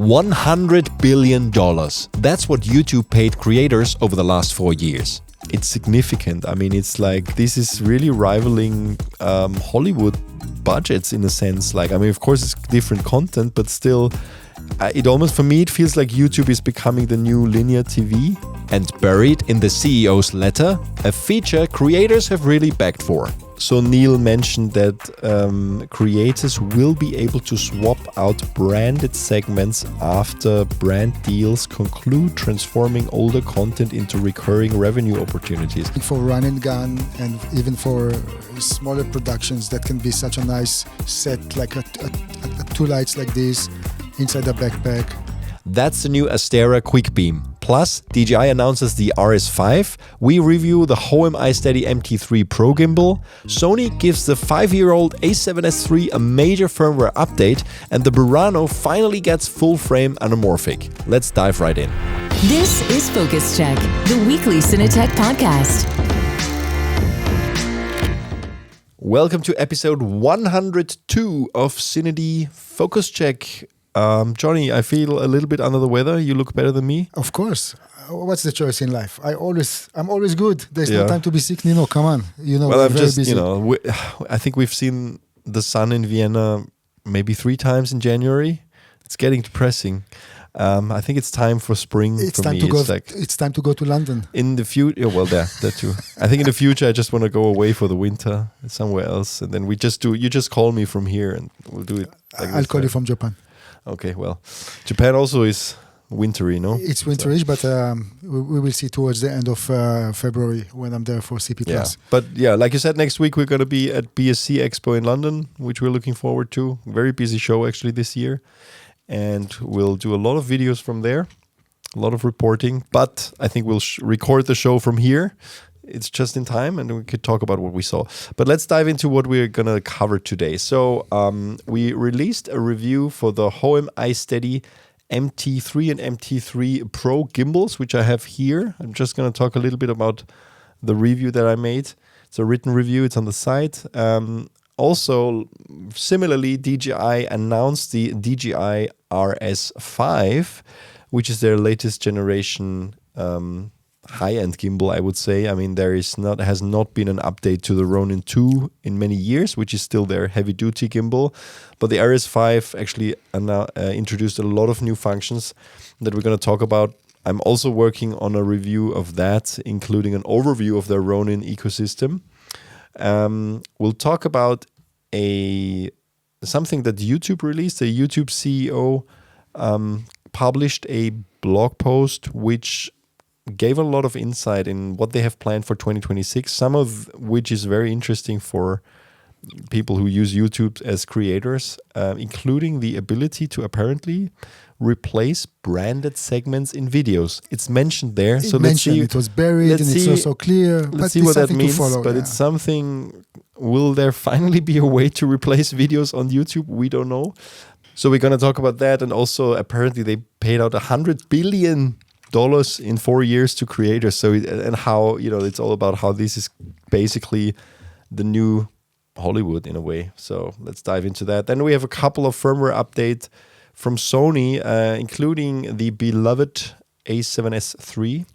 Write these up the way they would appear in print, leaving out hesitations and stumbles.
$100 billion. That's what YouTube paid creators over the last 4 years. It's significant. I mean, it's like this is really rivaling Hollywood budgets in a sense. Like, I mean, of course, it's different content, but still, it almost, for me, it feels like YouTube is becoming the new linear TV. And buried in the CEO's letter, a feature creators have really begged for. So Neil mentioned that creators will be able to swap out branded segments after brand deals conclude, transforming older content into recurring revenue opportunities. For run and gun and even for smaller productions, that can be such a nice set, like two lights like this inside a backpack. That's the new Astera QuikBeam. Plus, DJI announces the RS5, we review the Hohem iSteady MT3 Pro Gimbal, Sony gives the 5-year-old A7S III a major firmware update, and the BURANO finally gets full-frame anamorphic. Let's dive right in. This is Focus Check, the weekly Cinetech podcast. Welcome to episode 102 of Cinedy Focus Check. Johnny, I feel a little bit under the weather. You look better than me. Of course. What's the choice in life? I'm always good. There's no time to be sick, Nino. Come on. Well, I'm just, busy. I think we've seen the sun in Vienna maybe 3 times in January. It's getting depressing. I think it's time for spring it's for time me. To go, it's time to go to London. In the future, well, that too. I think in the future, I just want to go away for the winter somewhere else, and then you just call me from here, and we'll do it. I'll call you from Japan. Okay, well, Japan also is wintry, no? It's winterish, but we will see towards the end of February when I'm there for CP+. Yeah. But yeah, like you said, next week we're going to be at BSC Expo in London, which we're looking forward to. Very busy show actually this year. And we'll do a lot of videos from there, a lot of reporting. But I think we'll record the show from here. It's just in time, and we could talk about what we saw. But let's dive into what we're going to cover today. So we released a review for the Hohem iSteady MT3 and MT3 Pro gimbals, which I have here. I'm just going to talk a little bit about the review that I made. It's a written review. It's on the site. Also, similarly, DJI announced the DJI RS5, which is their latest generation high-end gimbal, I would say. I mean, has not been an update to the Ronin 2 in many years, which is still their heavy-duty gimbal. But the RS5 actually introduced a lot of new functions that we're going to talk about. I'm also working on a review of that, including an overview of their Ronin ecosystem. We'll talk about something that YouTube released. The YouTube CEO published a blog post which gave a lot of insight in what they have planned for 2026, some of which is very interesting for people who use YouTube as creators, including the ability to apparently replace branded segments in videos. It's mentioned there. Let's see. It was buried and it's not so clear. Let's see what that means. It's something. Will there finally be a way to replace videos on YouTube? We don't know. So we're going to talk about that. And also, apparently, they paid out $100 billion in 4 years to creators. So and how it's all about how this is basically the new Hollywood in a way. So let's dive into that. Then we have a couple of firmware updates from Sony, including the beloved A7S III.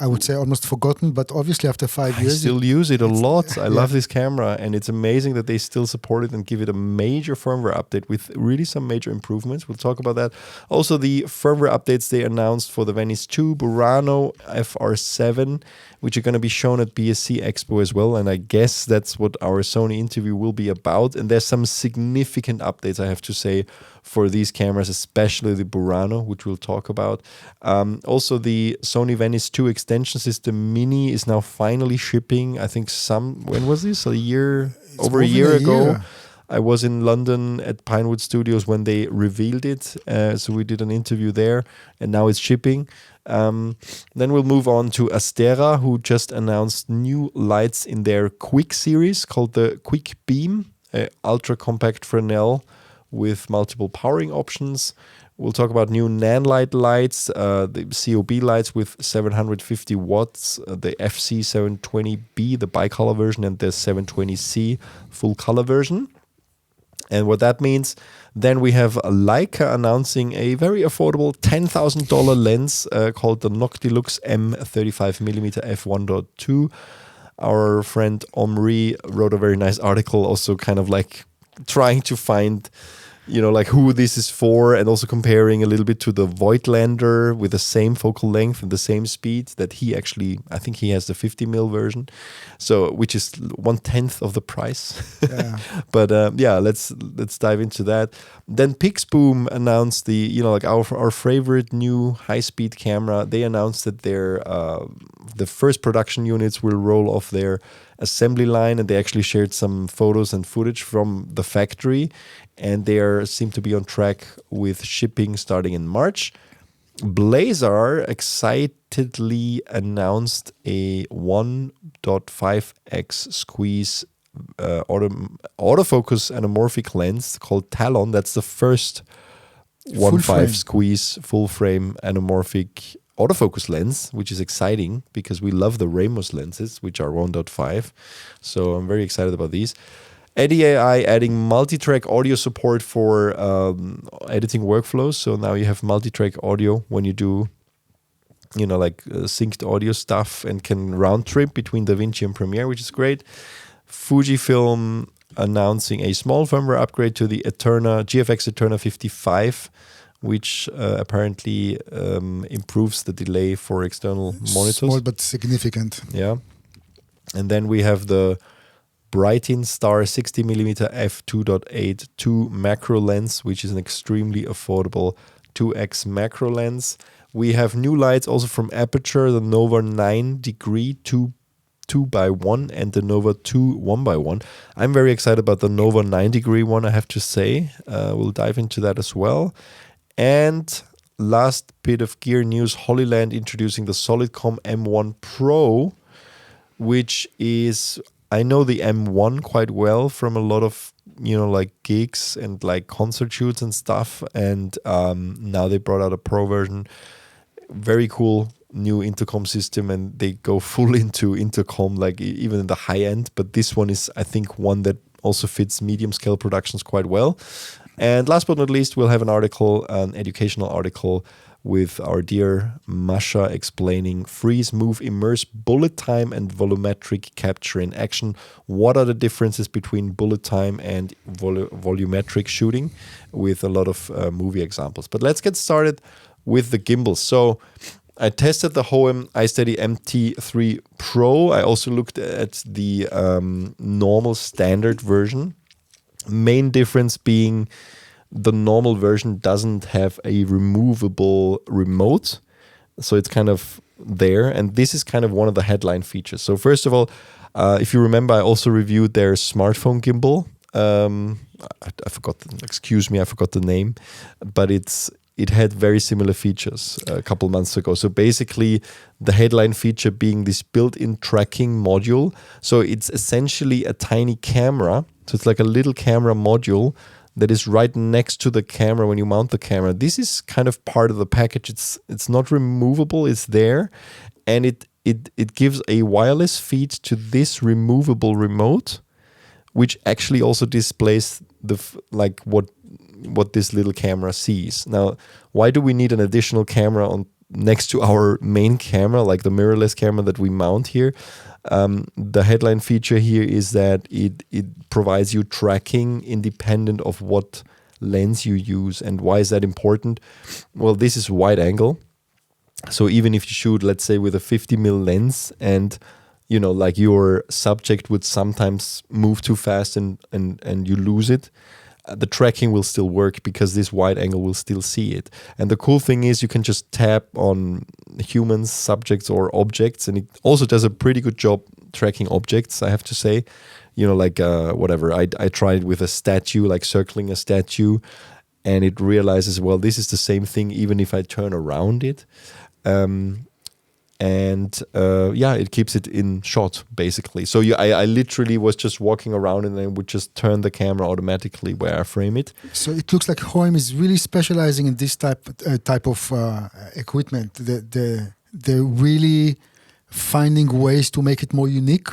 I would say almost forgotten, but obviously after 5 years... I still use it a lot. I love this camera, and it's amazing that they still support it and give it a major firmware update with really some major improvements. We'll talk about that. Also, the firmware updates they announced for the VENICE 2, BURANO FR7, which are going to be shown at BSC Expo as well, and I guess that's what our Sony interview will be about. And there's some significant updates, I have to say, for these cameras, especially the BURANO, which we'll talk about. Also, the Sony VENICE 2 extension system Mini is now finally shipping. I think when was this? Over a year ago. I was in London at Pinewood Studios when they revealed it. So we did an interview there, and now it's shipping. Then we'll move on to Astera, who just announced new lights in their Quick series called the QuikBeam, ultra compact Fresnel with multiple powering options. We'll talk about new NANLITE lights, the COB lights with 750 watts, the FC720B, the bicolor version, and the 720C full color version. And what that means, then we have Leica announcing a very affordable $10,000 lens called the Noctilux-M 35mm f1.2. Our friend Omri wrote a very nice article, also kind of like trying to find, like who this is for, and also comparing a little bit to the Voigtlander with the same focal length and the same speed that he actually, I think he has the 50mm version, so which is 1/10 of the price. Yeah. But let's dive into that. Then Pixboom announced like our favorite new high-speed camera. They announced that the first production units will roll off their assembly line, and they actually shared some photos and footage from the factory, and they seem to be on track with shipping starting in March. Blazar excitedly announced a 1.5x squeeze autofocus anamorphic lens called Talon. That's the first 1.5 squeeze full frame anamorphic autofocus lens, which is exciting because we love the Ramos lenses, which are 1.5. So I'm very excited about these. DJI adding multi-track audio support for editing workflows. So now you have multi-track audio when you do, synced audio stuff, and can round trip between DaVinci and Premiere, which is great. Fujifilm announcing a small firmware upgrade to the GFX Eterna 55, which apparently improves the delay for external monitors. Small but significant. Yeah. And then we have the Brightin Star 60mm f2.8 macro lens, which is an extremely affordable 2x macro lens. We have new lights also from Aputure, the Nova 9 degree 2x1 and the Nova 2 1x1. I'm very excited about the Nova 9 degree one, I have to say. We'll dive into that as well. And last bit of gear news, Holyland introducing the Solidcom M1 Pro, which is, I know the M1 quite well from a lot of, like gigs and like concert shoots and stuff. And now they brought out a Pro version. Very cool new intercom system, and they go full into intercom, like even in the high end. But this one is, I think, one that also fits medium scale productions quite well. And last but not least, we'll have an educational article with our dear Masha explaining freeze, move, immerse, bullet time, and volumetric capture in action. What are the differences between bullet time and volumetric shooting, with a lot of movie examples. But let's get started with the gimbals. So I tested the Hohem iSteady MT3 Pro. I also looked at the normal standard version. Main difference being the normal version doesn't have a removable remote, so it's kind of there, and this is kind of one of the headline features. So first of all, if you remember, I also reviewed their smartphone gimbal. I forgot the name, but it had very similar features a couple months ago. So basically, the headline feature being this built-in tracking module. So it's essentially a tiny camera. So it's like a little camera module that is right next to the camera when you mount the camera. This is kind of part of the package. It's not removable. It's there, and it gives a wireless feed to this removable remote, which actually also displays what this little camera sees. Now, why do we need an additional camera next to our main camera, like the mirrorless camera that we mount here? The headline feature here is that it provides you tracking independent of what lens you use. And why is that important? Well, this is wide angle. So even if you shoot, let's say, with a 50mm lens, and like your subject would sometimes move too fast and you lose it, the tracking will still work because this wide angle will still see it. And the cool thing is you can just tap on humans, subjects, or objects, and it also does a pretty good job tracking objects, I have to say. Whatever. I tried with a statue, like circling a statue, and it realizes, well, this is the same thing even if I turn around it. It keeps it in shot, basically. So I literally was just walking around, and then would just turn the camera automatically where I frame it. So it looks like Hohem is really specializing in this type of equipment. They're really finding ways to make it more unique.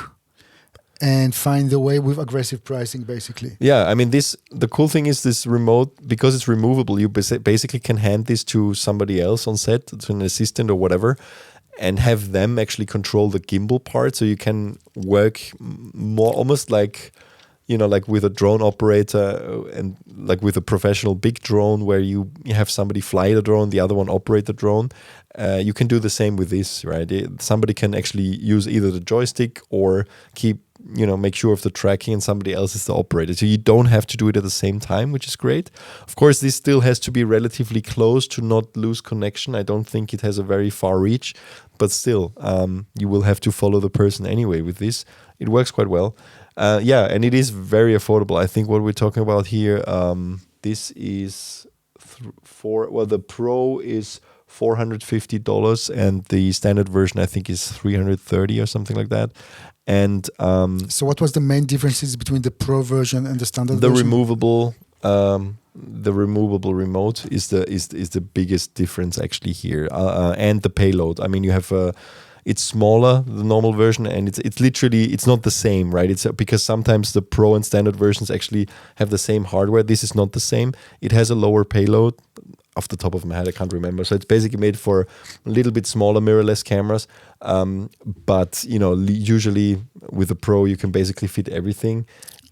and find the way with aggressive pricing, basically. Yeah, I mean, the cool thing is this remote, because it's removable, you basically can hand this to somebody else on set, to an assistant or whatever, and have them actually control the gimbal part. So you can work more almost like, like with a drone operator and like with a professional big drone where you have somebody fly the drone, the other one operate the drone. You can do the same with this, right? Somebody can actually use either the joystick or make sure of the tracking, and somebody else is the operator. So you don't have to do it at the same time, which is great. Of course, this still has to be relatively close to not lose connection. I don't think it has a very far reach, but still, you will have to follow the person anyway with this. It works quite well. And it is very affordable. I think what we're talking about here, this is the Pro is $450, and the standard version I think is $330 or something like that. And so what was the main differences between the Pro version and the standard version? The removable remote is the biggest difference actually here, and the payload. I mean, you have it's smaller, the normal version, and it's literally, it's not the same, right? It's because sometimes the Pro and standard versions actually have the same hardware. This is not the same. It has a lower payload. Off the top of my head, I can't remember. So it's basically made for a little bit smaller mirrorless cameras. But usually with the Pro, you can basically fit everything.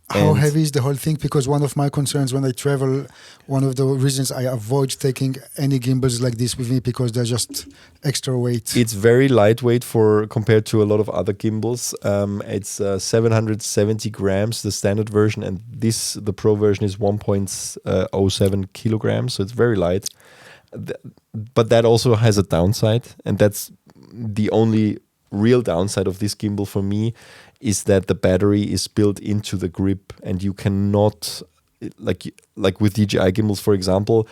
How heavy is the whole thing? Because one of my concerns when I travel, one of the reasons I avoid taking any gimbals like this with me, because they're just extra weight. It's very lightweight compared to a lot of other gimbals. It's 770 grams, the standard version, and the Pro version is 1.07 kilograms, so it's very light. But that also has a downside, and that's the only real downside of this gimbal for me, is that the battery is built into the grip, and you cannot, like with DJI gimbals, for example,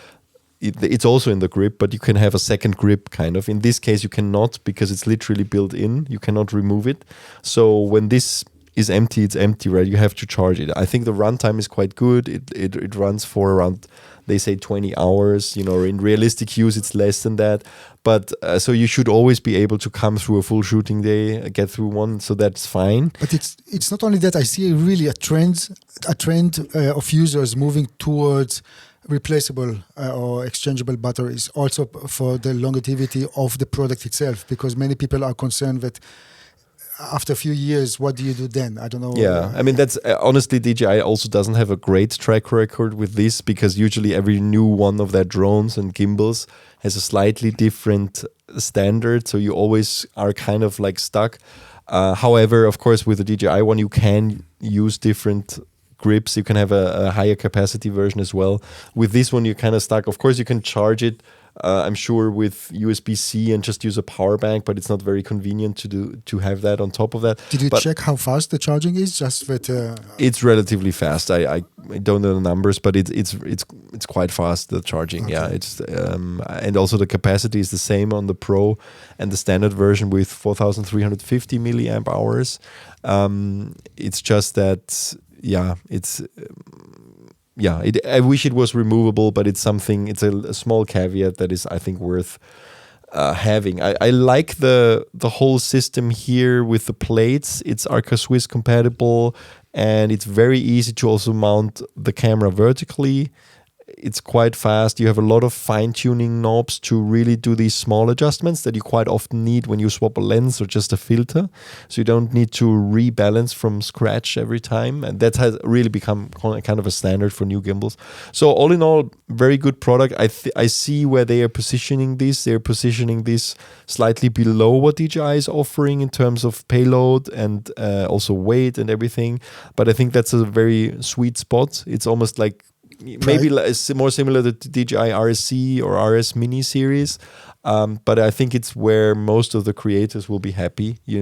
it's also in the grip, but you can have a second grip kind of. In this case, you cannot, because it's literally built in. You cannot remove it. So when this is empty, it's empty, right? You have to charge it. I think the runtime is quite good. It runs for around, they say 20 hours. In realistic use, it's less than that. But so you should always be able to come through a full shooting day, get through one, so that's fine. But it's not only that. I see really a trend of users moving towards replaceable or exchangeable batteries, also for the longevity of the product itself, because many people are concerned that after a few years, what do you do then? I don't know. Yeah, I mean, that's honestly, DJI also doesn't have a great track record with this, because usually every new one of their drones and gimbals has a slightly different standard, so you always are kind of like stuck. However, of course, with the DJI one, you can use different grips. You can have a higher capacity version as well. With this one, you're kind of stuck. Of course, you can charge it, I'm sure, with USB-C and just use a power bank, but it's not very convenient to have that on top of that. Did you check how fast the charging is? Just that it's relatively fast. I don't know the numbers, but it's quite fast, the charging. Okay. Yeah, it's and also the capacity is the same on the Pro and the standard version with 4,350 milliamp hours. It's just that. Yeah, I wish it was removable, but it's a small caveat that is, I think, worth having. I like the whole system here with the plates. It's Arca Swiss compatible, and it's very easy to also mount the camera vertically. It's quite fast. You have a lot of fine-tuning knobs to really do these small adjustments that you quite often need when you swap a lens or just a filter. So you don't need to rebalance from scratch every time. And that has really become kind of a standard for new gimbals. So all in all, very good product. I see where they are positioning this. They're positioning this slightly below what DJI is offering in terms of payload and also weight and everything. But I think that's a very sweet spot. It's almost like maybe more similar to DJI RSC or RS Mini series, but I think it's where most of the creators will be happy. If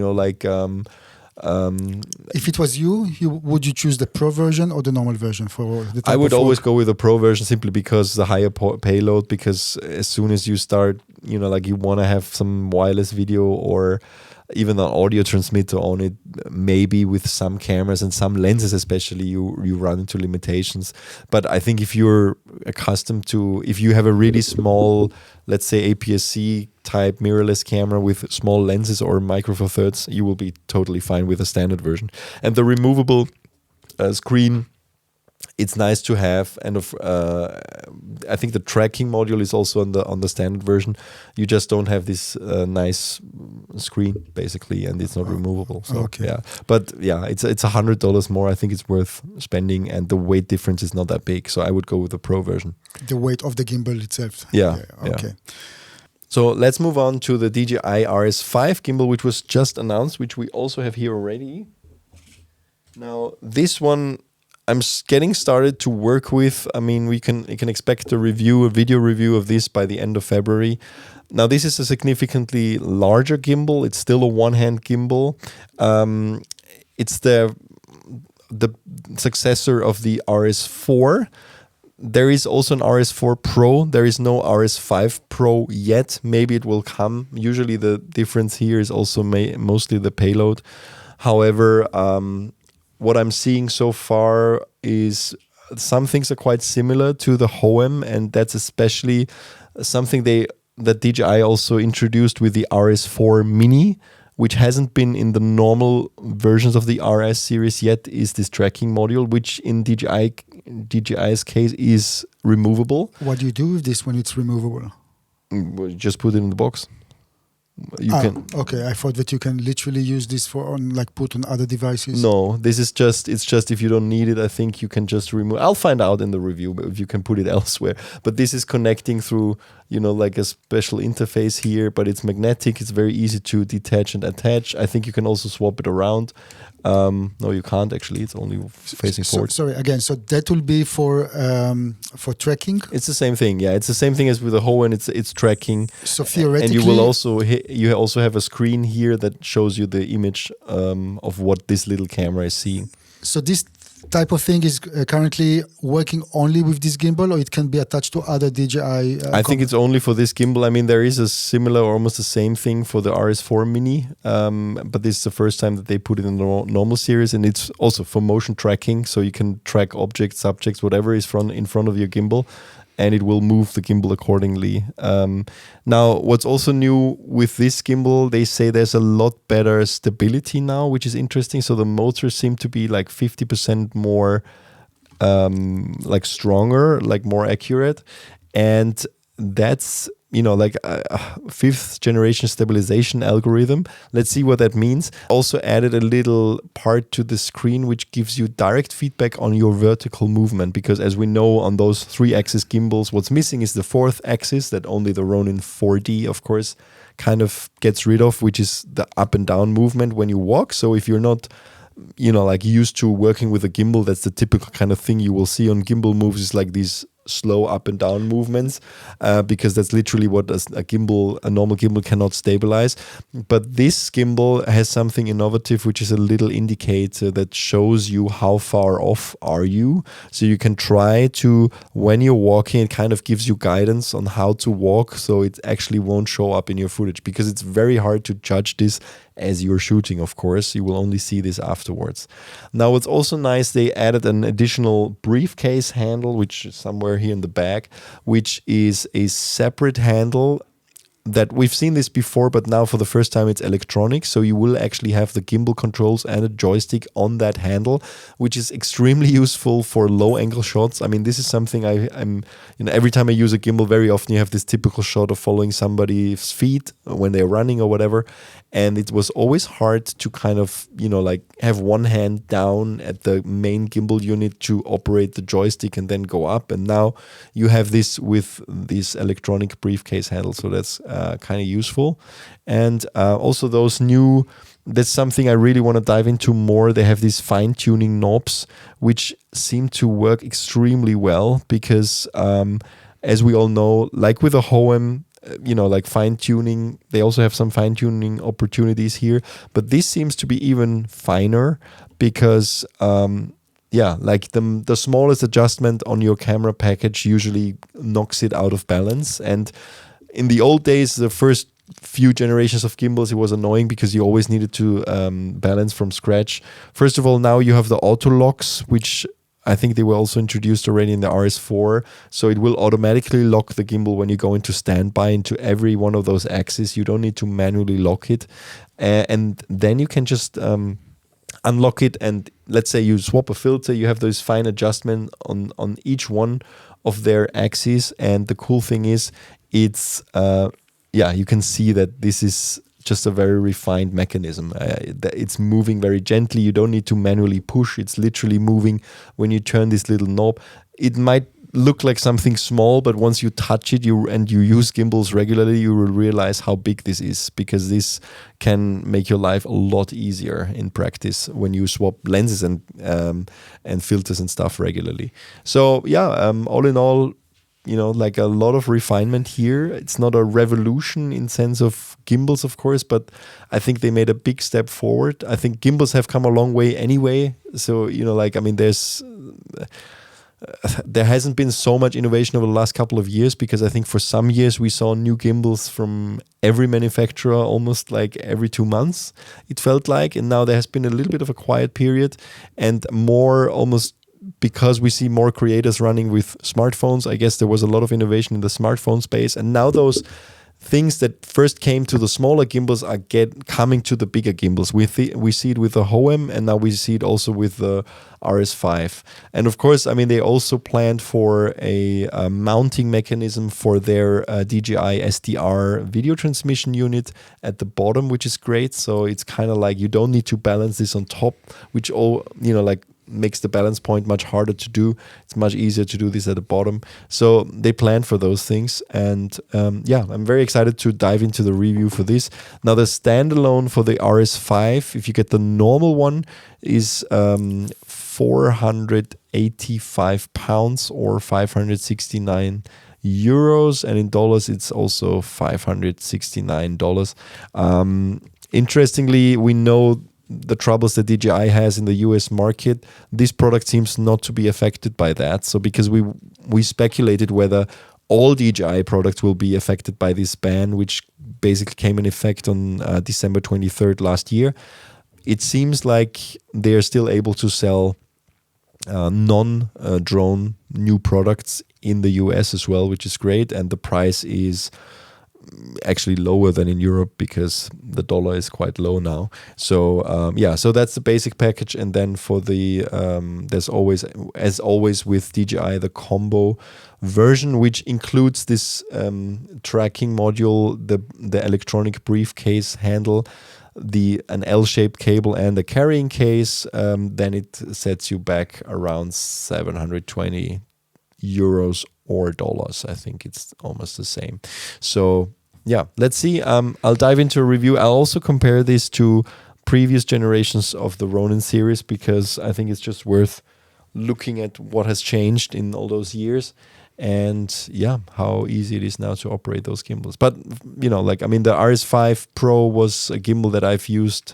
it was you, would you choose the Pro version or the normal version for the type I would of always work? go with the Pro version, simply because the higher payload. Because as soon as you start, you want to have some wireless video or even an audio transmitter on it, maybe with some cameras and some lenses especially, you run into limitations. But I think if you're accustomed to, if you have a really small, let's say APS-C type mirrorless camera with small lenses or micro four thirds, you will be totally fine with a standard version. And the removable screen, it's nice to have, and I think the tracking module is also on the standard version. You just don't have this nice screen basically, and it's not removable. So yeah, but yeah, it's $100 more. I think it's worth spending, and the weight difference is not that big. So I would go with the Pro version. The weight of the gimbal itself. Yeah. Okay. Yeah. So let's move on to the DJI RS5 gimbal, which was just announced, which we also have here already. Now this one I'm getting started to work with. I mean, you can expect a video review of this by the end of February. Now, this is a significantly larger gimbal. It's still a one-hand gimbal. It's the successor of the RS4. There is also an RS4 Pro. There is no RS5 Pro yet. Maybe it will come. Usually the difference here is also mostly the payload. However, what I'm seeing so far is some things are quite similar to the Hohem, and that's especially something that DJI also introduced with the RS4 Mini, which hasn't been in the normal versions of the RS series yet, is this tracking module, which in DJI's case is removable. What do you do with this when it's removable? Just put it in the box. You can. Okay, I thought that you can literally use this put on other devices. No, it's just if you don't need it, I think you can just remove. I'll find out in the review if you can put it elsewhere. But this is connecting through, like a special interface here, but it's magnetic. It's very easy to detach and attach. I think you can also swap it around. No, you can't actually. It's only facing forward. Sorry, again. So that will be for tracking. It's the same thing. Yeah, it's the same thing as with the Hohem. It's tracking. So theoretically, and you will also have a screen here that shows you the image of what this little camera is seeing. So this type of thing is currently working only with this gimbal, or it can be attached to other DJI? I think it's only for this gimbal. I mean, there is a similar or almost the same thing for the RS4 Mini, but this is the first time that they put it in the normal series, and it's also for motion tracking, so you can track objects, subjects, whatever is in front of your gimbal, and it will move the gimbal accordingly. Now, what's also new with this gimbal, they say there's a lot better stability now, which is interesting. So the motors seem to be like 50% more stronger, like more accurate. And that's, like a fifth generation stabilization algorithm. Let's see what that means. Also added a little part to the screen which gives you direct feedback on your vertical movement, because as we know on those 3-axis gimbals, what's missing is the 4th axis that only the Ronin 4D, of course, kind of gets rid of, which is the up and down movement when you walk. So if you're not used to working with a gimbal, that's the typical kind of thing you will see on gimbal moves, is like these slow up and down movements, because that's literally what a normal gimbal cannot stabilize. But this gimbal has something innovative, which is a little indicator that shows you how far off are you. So you can try to, when you're walking, it kind of gives you guidance on how to walk, so it actually won't show up in your footage, because it's very hard to judge this as you're shooting, of course. You will only see this afterwards. Now, what's also nice, they added an additional briefcase handle, which is somewhere here in the back, which is a separate handle that we've seen this before, but now for the first time it's electronic. So you will actually have the gimbal controls and a joystick on that handle, which is extremely useful for low angle shots. I mean, this is something I'm every time I use a gimbal, very often you have this typical shot of following somebody's feet when they're running or whatever. And it was always hard to kind of, have one hand down at the main gimbal unit to operate the joystick and then go up. And now you have this with this electronic briefcase handle. So that's kind of useful. And also that's something I really want to dive into more. They have these fine-tuning knobs, which seem to work extremely well because, as we all know, like with a Hohem, like fine-tuning, they also have some fine-tuning opportunities here, but this seems to be even finer because the smallest adjustment on your camera package usually knocks it out of balance. And in the old days, the first few generations of gimbals, it was annoying because you always needed to balance from scratch. First of all, now you have the auto locks, which I think they were also introduced already in the RS4. So it will automatically lock the gimbal when you go into standby into every one of those axes. You don't need to manually lock it. And then you can just unlock it. And let's say you swap a filter, you have those fine adjustment on each one of their axes. And the cool thing is it's, you can see that this is just a very refined mechanism. It's moving very gently. You don't need to manually push. It's literally moving when you turn this little knob. It might look like something small, but once you touch it and you use gimbals regularly, you will realize how big this is, because this can make your life a lot easier in practice when you swap lenses and filters and stuff regularly. So all in all, like a lot of refinement here. It's not a revolution in sense of gimbals, of course, but I think they made a big step forward. I think gimbals have come a long way anyway. So, there hasn't been so much innovation over the last couple of years, because I think for some years we saw new gimbals from every manufacturer almost like every 2 months, it felt like. And now there has been a little bit of a quiet period, and more almost because we see more creators running with smartphones. I guess there was a lot of innovation in the smartphone space, and now those things that first came to the smaller gimbals are coming to the bigger gimbals. We see it with the Hohem, and now we see it also with the RS5. And of course, they also planned for a mounting mechanism for their DJI SDR video transmission unit at the bottom, which is great. So it's kind of like you don't need to balance this on top, which makes the balance point much harder to do. It's much easier to do this at the bottom. So they planned for those things. And I'm very excited to dive into the review for this. Now, the standalone for the RS5, if you get the normal one, is 485 pounds or 569 euros. And in dollars, it's also $569. Interestingly, we know the troubles that DJI has in the US market. This product seems not to be affected by that. So because we speculated whether all DJI products will be affected by this ban, which basically came in effect on December 23rd last year, it seems like they're still able to sell non-drone new products in the US as well, which is great. And the price is actually lower than in Europe because the dollar is quite low now. So so that's the basic package. And then for the there's always, as always with DJI, the combo version, which includes this tracking module, the electronic briefcase handle, an L-shaped cable, and a carrying case. Then it sets you back around 720 euros or dollars. I think it's almost the same. So let's see. I'll dive into a review. I'll also compare this to previous generations of the Ronin series, because I think it's just worth looking at what has changed in all those years, and how easy it is now to operate those gimbals. But the RS5 Pro was a gimbal that I've used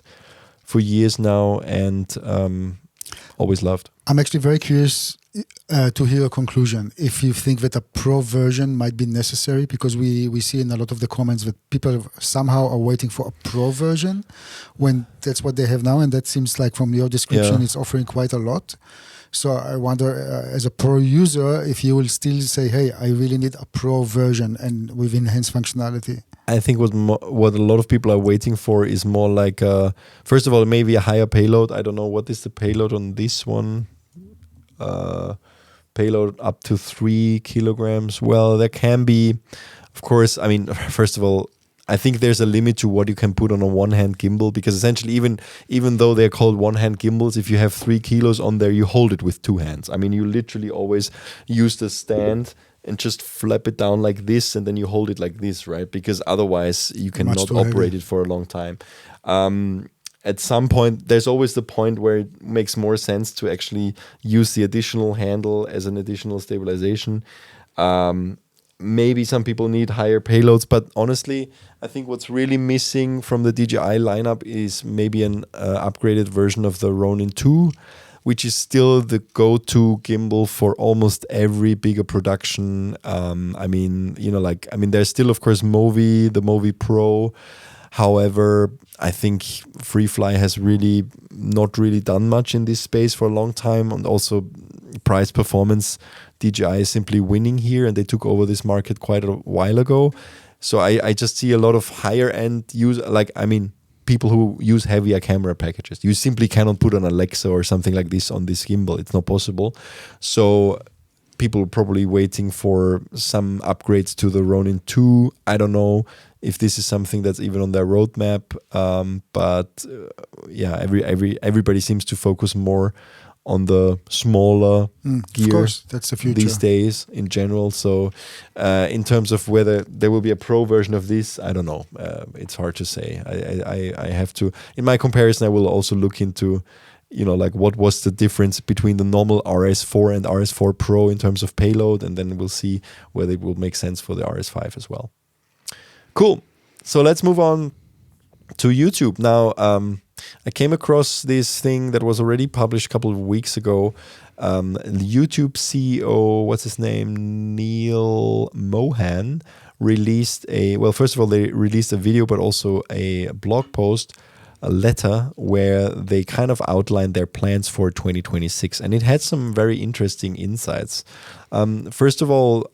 for years now, and always loved. I'm actually very curious to hear a conclusion. If you think that a Pro version might be necessary, because we see in a lot of the comments that people somehow are waiting for a Pro version when that's what they have now, and that seems like from your description it's offering quite a lot. So I wonder, as a Pro user, if you will still say, hey, I really need a Pro version and with enhanced functionality. I think what a lot of people are waiting for is more like, first of all, maybe a higher payload. I don't know, what is the payload on this one? Payload up to 3 kilograms. Well, there can be, of course, first of all, I think there's a limit to what you can put on a one-hand gimbal, because essentially even though they're called one-hand gimbals, if you have 3 kilos on there, you hold it with 2 hands. You literally always use the stand and just flap it down like this, and then you hold it like this, right? Because otherwise you cannot operate it for a long time. At some point, there's always the point where it makes more sense to actually use the additional handle as an additional stabilization. Maybe some people need higher payloads, but honestly, I think what's really missing from the DJI lineup is maybe an upgraded version of the Ronin 2, which is still the go-to gimbal for almost every bigger production. There's still, of course, Movi, the Movi Pro. However, I think Freefly has really not really done much in this space for a long time, and also price performance, DJI is simply winning here, and they took over this market quite a while ago. So I just see a lot of higher end people who use heavier camera packages. You simply cannot put an Alexa or something like this on this gimbal. It's not possible. So people are probably waiting for some upgrades to the Ronin 2. I don't know if this is something that's even on their roadmap. But everybody seems to focus more on the smaller gear. Of course, that's the future these days in general. So in terms of whether there will be a pro version of this, I don't know. It's hard to say. I have to, in my comparison, I will also look into, what was the difference between the normal RS4 and RS4 Pro in terms of payload, and then we'll see whether it will make sense for the RS5 as well. Cool. So let's move on to YouTube. Now, I came across this thing that was already published a couple of weeks ago. YouTube CEO, what's his name? Neil Mohan released first of all, they released a video, but also a blog post, a letter where they kind of outlined their plans for 2026. And it had some very interesting insights. First of all,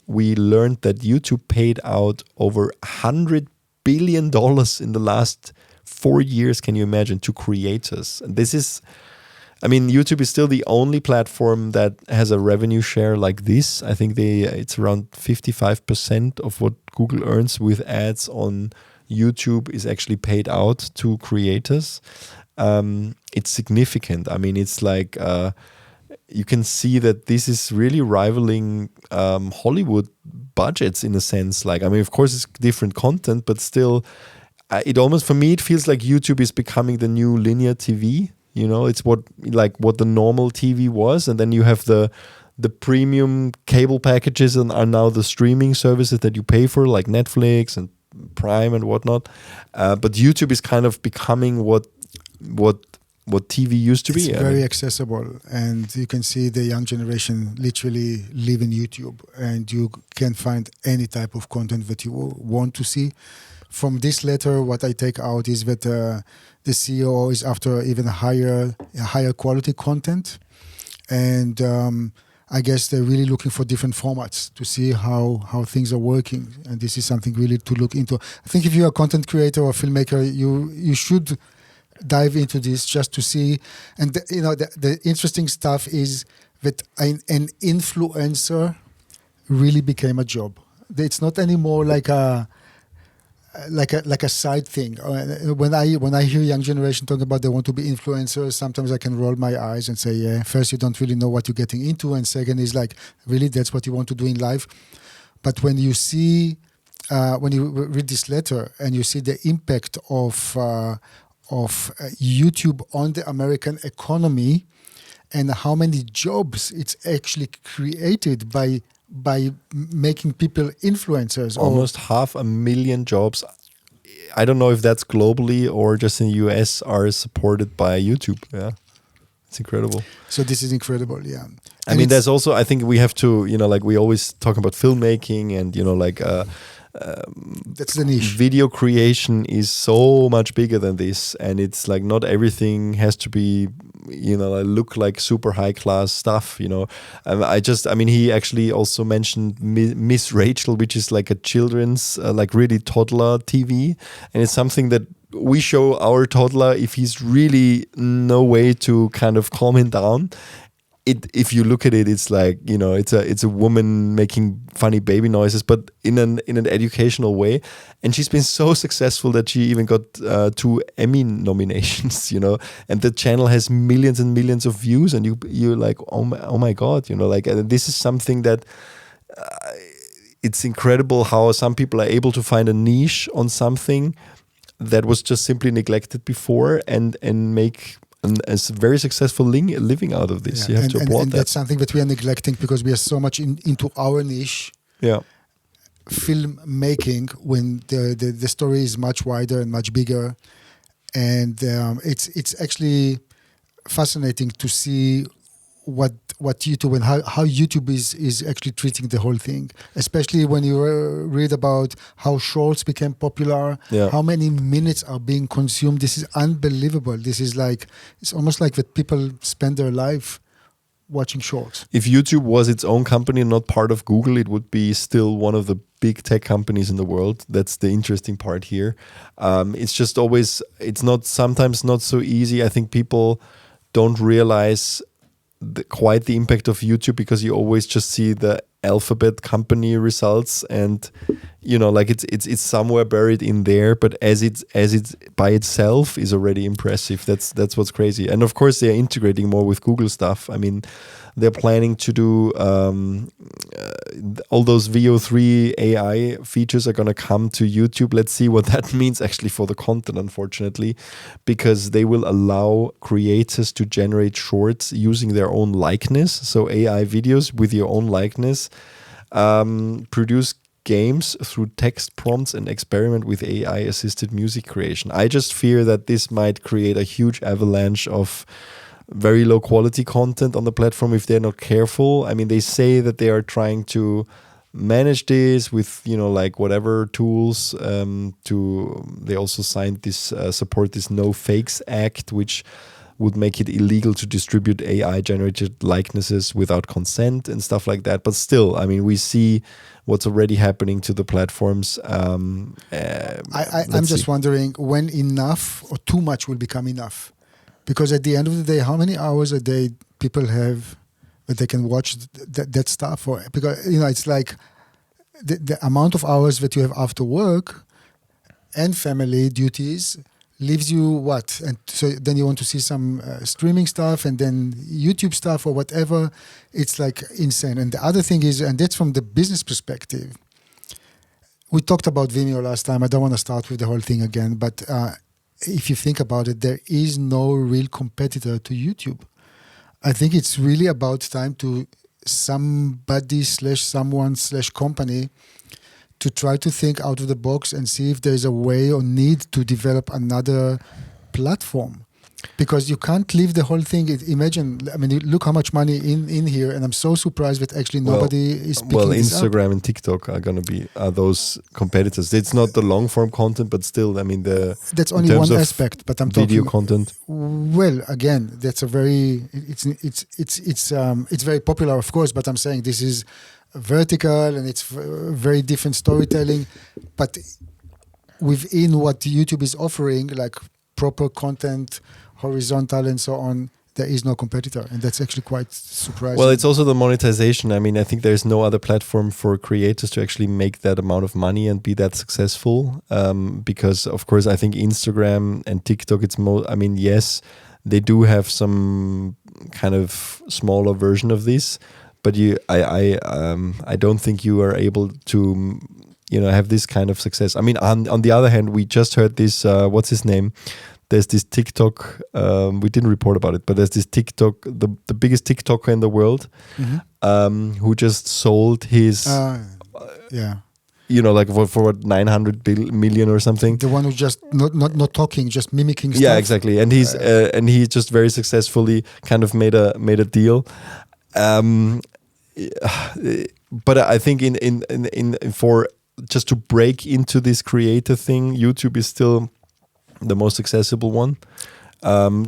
we learned that YouTube paid out over $100 billion in the last 4 years, can you imagine, to creators. And this is, YouTube is still the only platform that has a revenue share like this. I think it's around 55% of what Google earns with ads on YouTube is actually paid out to creators. It's significant. It's like you can see that this is really rivaling Hollywood budgets in a sense. Of course, it's different content, but still, it almost, for me, it feels like YouTube is becoming the new linear TV. It's what the normal TV was, and then you have the premium cable packages, and are now the streaming services that you pay for, like Netflix and Prime and whatnot. But YouTube is kind of becoming what TV used to be. It's very accessible, and you can see the young generation literally live in YouTube, and you can find any type of content that you want to see. From this letter, what I take out is that the CEO is after even higher quality content, and I guess they're really looking for different formats to see how things are working, and this is something really to look into. I think if you're a content creator or filmmaker, you should dive into this just to see. And the interesting stuff is that an influencer really became a job. It's not anymore like a side thing. When I hear young generation talking about they want to be influencers, sometimes I can roll my eyes and say, yeah, first, you don't really know what you're getting into, and second is like, really, that's what you want to do in life. But when you see, when you read this letter and you see the impact of YouTube on the American economy and how many jobs it's actually created by making people influencers. Almost 500,000 jobs. I don't know if that's globally or just in the US are supported by YouTube. Yeah, it's incredible. So this is incredible. Yeah. There's also, I think we have to, we always talk about filmmaking and, that's the niche. Video creation is so much bigger than this, and it's like not everything has to be, look like super high class stuff. He actually also mentioned Miss Rachel, which is like a children's, really toddler TV, and it's something that we show our toddler if he's really no way to kind of calm him down. If you look at it, it's like, it's a woman making funny baby noises, but in an educational way. And she's been so successful that she even got 2 Emmy nominations, and the channel has millions and millions of views, and you're like, oh my God, and this is something that it's incredible how some people are able to find a niche on something that was just simply neglected before and make a very successful living out of this. Yeah. You have to applaud and that. That's something that we are neglecting because we are so much into our niche. Yeah, film making when the story is much wider and much bigger, and it's actually fascinating to see what YouTube and how YouTube is actually treating the whole thing, especially when you read about how shorts became popular, how many minutes are being consumed. This is unbelievable. This is like, it's almost like that people spend their life watching shorts. If YouTube was its own company, not part of Google, it would be still one of the big tech companies in the world. That's the interesting part here. It's just always, it's not sometimes not so easy. I think people don't realize quite the impact of YouTube because you always just see the Alphabet company results, and like it's somewhere buried in there. But as it's by itself is already impressive. That's what's crazy. And of course they're integrating more with Google stuff. I mean, they're planning to do all those VO3 AI features are going to come to YouTube. Let's see what that means actually for the content, unfortunately, because they will allow creators to generate shorts using their own likeness. So AI videos with your own likeness, produce games through text prompts, and experiment with AI-assisted music creation. I just fear that this might create a huge avalanche of very low quality content on the platform if they're not careful. I mean, they say that they are trying to manage this with, like whatever tools. They also signed this, support this No Fakes Act, which would make it illegal to distribute AI-generated likenesses without consent and stuff like that. But still, I mean, we see what's already happening to the platforms. I'm just wondering when enough or too much will become enough. Because at the end of the day, how many hours a day people have that they can watch that stuff? Or because it's like the amount of hours that you have after work and family duties leaves you what? And so then you want to see some streaming stuff and then YouTube stuff or whatever. It's like insane. And the other thing is, and that's from the business perspective. We talked about Vimeo last time. I don't want to start with the whole thing again, but if you think about it, there is no real competitor to YouTube. I think it's really about time to somebody/someone/company to try to think out of the box and see if there's a way or need to develop another platform. Because you can't leave the whole thing. Imagine, I mean, look how much money in here, and I'm so surprised that actually nobody is picking this up. Instagram and TikTok are going to be those competitors. It's not the long form content, but still, I mean, that's only one aspect. But I'm video talking content. Well, again, that's a very it's very popular, of course. But I'm saying this is vertical and it's very different storytelling. But within what YouTube is offering, like proper content, horizontal and so on, there is no competitor, and that's actually quite surprising. Well, it's also the monetization. I mean, I think there's no other platform for creators to actually make that amount of money and be that successful. Because of course, I think Instagram and TikTok, I mean, yes, they do have some kind of smaller version of this, but I don't think you are able to, have this kind of success. I mean, on the other hand, we just heard this. What's his name? There's this TikTok, we didn't report about it, but there's this TikTok, the biggest TikToker in the world, who just sold his, like for what, 900 million or something. The one who just not talking, just mimicking stuff. Yeah, exactly. And he's and he just very successfully kind of made a deal. But I think in for just to break into this creator thing, YouTube is still the most accessible one,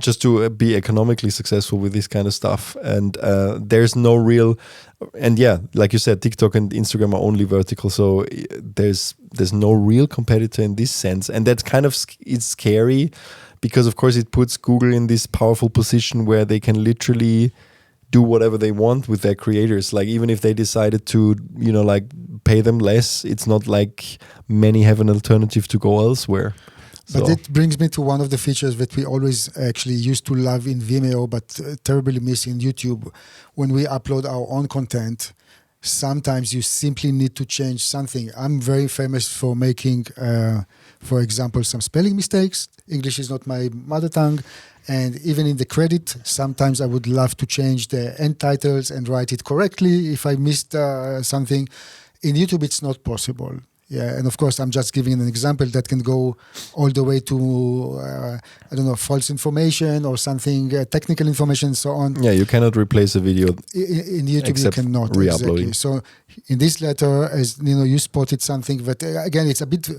just to be economically successful with this kind of stuff. And there's no real, and yeah, like you said, TikTok and Instagram are only vertical, so there's no real competitor in this sense. And that's kind of, it's scary because of course it puts Google in this powerful position where they can literally do whatever they want with their creators. Like even if they decided to, like pay them less, it's not like many have an alternative to go elsewhere. But it brings me to one of the features that we always actually used to love in Vimeo, but terribly miss in YouTube. When we upload our own content, sometimes you simply need to change something. I'm very famous for making, for example, some spelling mistakes. English is not my mother tongue. And even in the credit, sometimes I would love to change the end titles and write it correctly if I missed something. In YouTube, it's not possible. Yeah, and of course, I'm just giving an example that can go all the way to, I don't know, false information or something, technical information, and so on. Yeah, you cannot replace a video. In YouTube, you Except cannot. re-uploading. Exactly. So in this letter, as Nino, you spotted something that, again, it's a bit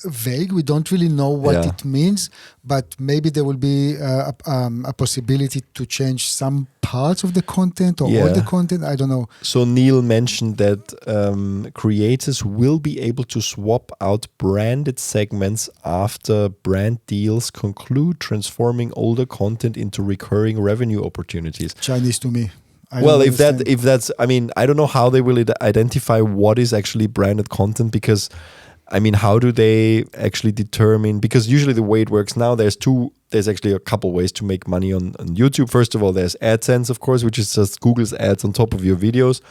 vague. We don't really know what it means, but maybe there will be a possibility to change some parts of the content or all the content. I don't know. So Neil mentioned that creators will be able to swap out branded segments after brand deals conclude, transforming older content into recurring revenue opportunities. Chinese to me. Well, if that's, I mean, I don't know how they will identify what is actually branded content, because I mean, how do they actually determine? Because usually the way it works now, there's actually a couple ways to make money on YouTube. First of all, there's AdSense, of course, which is just Google's ads on top of your videos.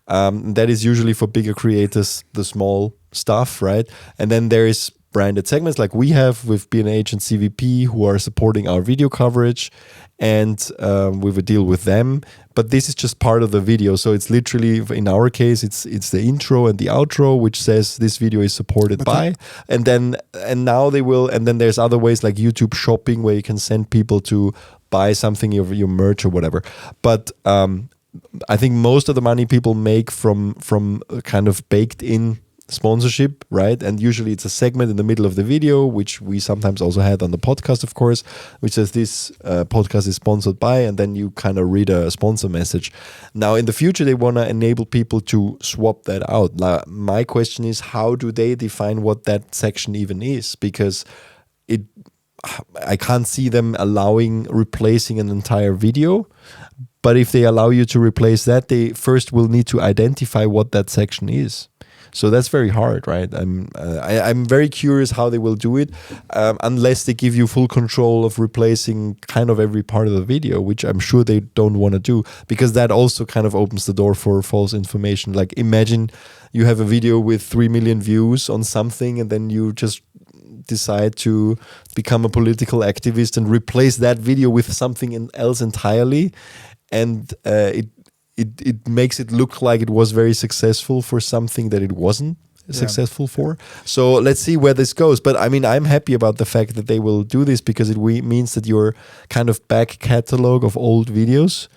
That is usually for bigger creators, the small stuff, right? And then there is branded segments like we have with B&H and CVP, who are supporting our video coverage, and we have a deal with them. But this is just part of the video, so it's literally, in our case, it's the intro and the outro, which says this video is supported by, and now they will, and then there's other ways like YouTube Shopping, where you can send people to buy something, your merch or whatever. But I think most of the money people make from kind of baked in sponsorship, right? And usually it's a segment in the middle of the video, which we sometimes also had on the podcast, of course, which says this podcast is sponsored by, and then you kind of read a sponsor message. Now in the future, they want to enable people to swap that out. Now my question is, how do they define what that section even is? Because I can't see them replacing an entire video. But if they allow you to replace that, they first will need to identify what that section is. So that's very hard, right? I'm very curious how they will do it, unless they give you full control of replacing kind of every part of the video, which I'm sure they don't want to do, because that also kind of opens the door for false information. Like imagine you have a video with 3 million views on something, and then you just decide to become a political activist and replace that video with something else entirely, and it makes it look like it was very successful for something that it wasn't successful for. So let's see where this goes. But I mean, I'm happy about the fact that they will do this, because it means that your kind of back catalog of old videos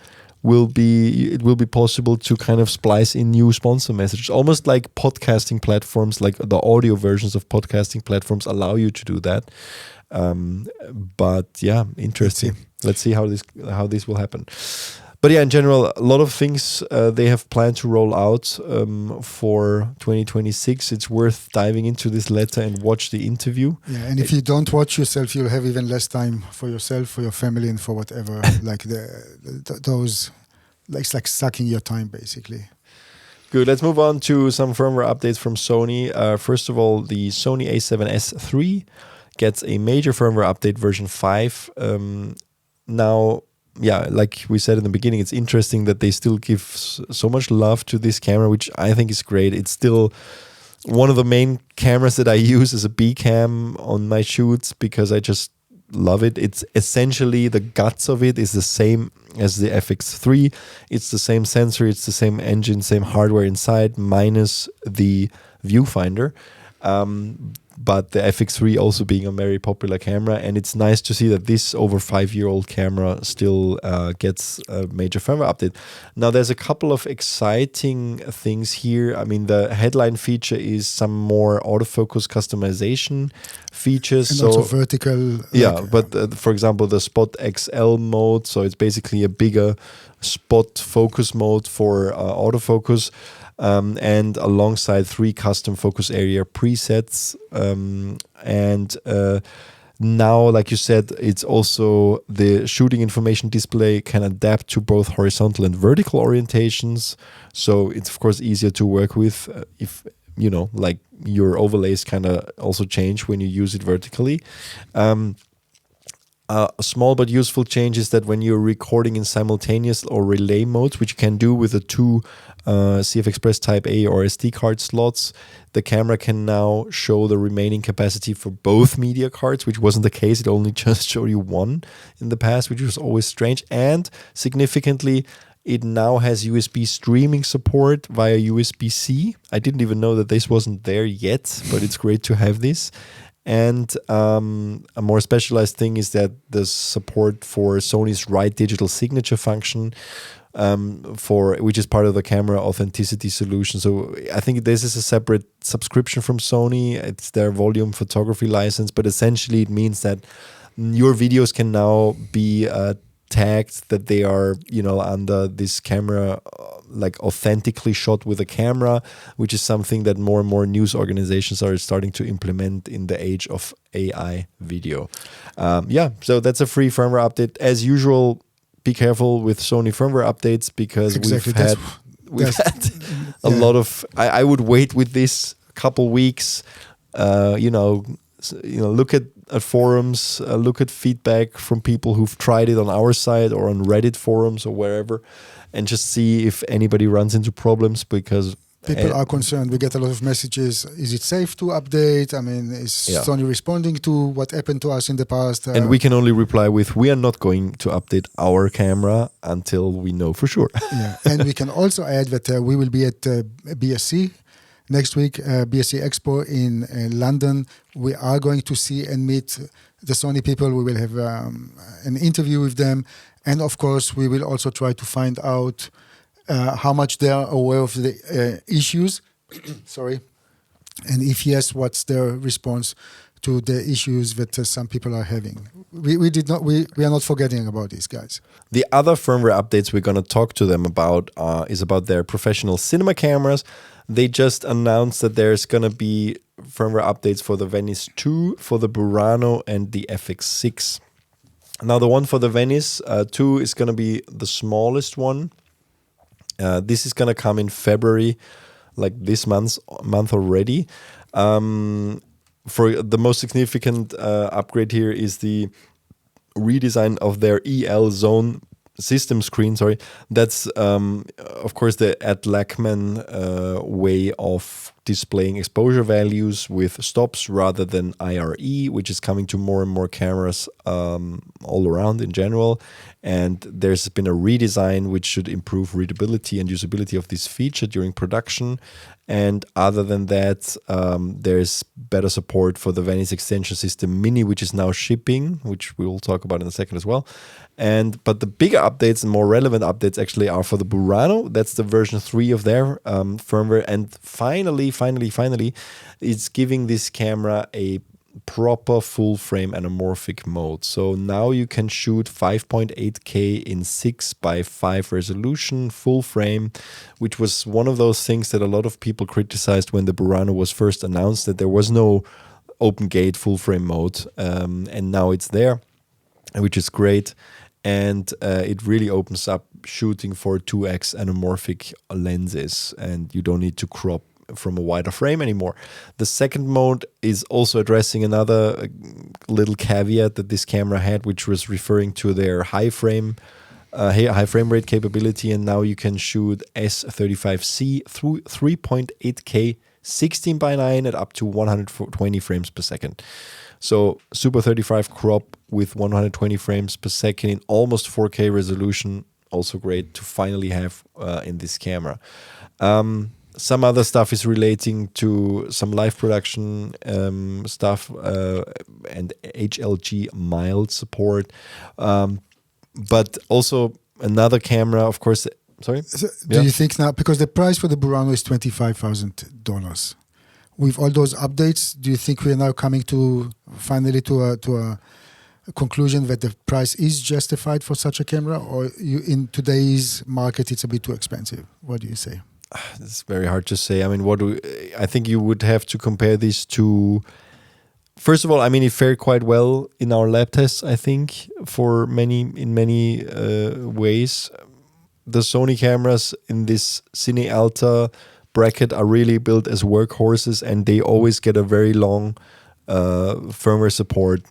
will be possible to kind of splice in new sponsor messages, almost like podcasting platforms, like the audio versions of podcasting platforms allow you to do that. But yeah, interesting. Let's see how this will happen. But yeah, in general, a lot of things they have planned to roll out for 2026. It's worth diving into this letter and watch the interview. Yeah, and if you don't watch yourself, you'll have even less time for yourself, for your family, and for whatever. Like those, like it's like sucking your time, basically. Good. Let's move on to some firmware updates from Sony. First of all, the Sony a7S III gets a major firmware update, version 5. Now, yeah, like we said in the beginning, it's interesting that they still give so much love to this camera, which I think is great. It's still one of the main cameras that I use as a B cam on my shoots, because I just love it. It's essentially, the guts of it is the same as the FX3. It's the same sensor, it's the same engine, same hardware inside, minus the viewfinder. But the FX3 also being a very popular camera, and it's nice to see that this over 5-year-old camera still gets a major firmware update. Now there's a couple of exciting things here. I mean, the headline feature is some more autofocus customization features. And also vertical. But for example, the Spot XL mode, so it's basically a bigger spot focus mode for autofocus. And alongside 3 custom focus area presets. And now, like you said, it's also the shooting information display can adapt to both horizontal and vertical orientations. So it's, of course, easier to work with if, you know, like your overlays kind of also change when you use it vertically. A small but useful change is that when you're recording in simultaneous or relay modes, which you can do with the 2 CF Express Type A or SD card slots, the camera can now show the remaining capacity for both media cards, which wasn't the case. It only just showed you one in the past, which was always strange. And significantly, It now has USB streaming support via USB-C. I didn't even know that this wasn't there yet, but it's great to have this. And a more specialized thing is that there's support for Sony's Write Digital Signature function, which is part of the camera authenticity solution. So I think this is a separate subscription from Sony. It's their volume photography license, but essentially it means that your videos can now be tagged that they are, under this camera, like authentically shot with a camera, which is something that more and more news organizations are starting to implement in the age of AI video. So that's a free firmware update. As usual, be careful with Sony firmware updates because we've had a lot of. I would wait with this a couple weeks. Look at forums, look at feedback from people who've tried it on our side or on Reddit forums or wherever, and just see if anybody runs into problems because people are concerned. We get a lot of messages. Is it safe to update? I mean, is Sony responding to what happened to us in the past? And we can only reply with, we are not going to update our camera until we know for sure. And we can also add that we will be at BSC next week, BSC Expo in London. We are going to see and meet the Sony people. We will have an interview with them. And of course, we will also try to find out how much they are aware of the issues. Sorry. And if yes, what's their response to the issues that some people are having. We are not forgetting about these guys. The other firmware updates we're going to talk to them about is about their professional cinema cameras. They just announced that there's going to be firmware updates for the VENICE 2, for the BURANO, and the FX6. Now, the one for the VENICE 2 is going to be the smallest one. This is going to come in February, like this month already. For the most significant upgrade here is the redesign of their EL zone system screen. That's of course the Blackman way of displaying exposure values with stops rather than IRE, which is coming to more and more cameras all around in general. And there's been a redesign which should improve readability and usability of this feature during production. And other than that, there's better support for the VENICE extension system Mini, which is now shipping, which we will talk about in a second as well. But the bigger updates and more relevant updates actually are for the BURANO. That's the version 3 of their firmware. And finally, it's giving this camera a proper full frame anamorphic mode. So now you can shoot 5.8K in 6:5 resolution, full frame, which was one of those things that a lot of people criticized when the BURANO was first announced, that there was no open gate full frame mode. And now it's there, which is great. And it really opens up shooting for 2x anamorphic lenses, and you don't need to crop from a wider frame anymore. The second mode is also addressing another little caveat that this camera had, which was referring to their high frame rate capability, and now you can shoot S35C through 3.8K 16:9 at up to 120 frames per second. So Super 35 crop with 120 frames per second in almost 4K resolution, also great to finally have in this camera. Some other stuff is relating to some live production stuff and HLG mild support. But also another camera, of course. Sorry? So do you think now, because the price for the BURANO is $25,000, with all those updates, do you think we are now coming to finally to a conclusion that the price is justified for such a camera, or in today's market it's a bit too expensive? What do you say? It's very hard to say. I mean, I think you would have to compare these two. First of all, I mean, it fared quite well in our lab tests, I think, in many ways. The Sony cameras in this Cine Alta bracket are really built as workhorses, and they always get a very long firmware support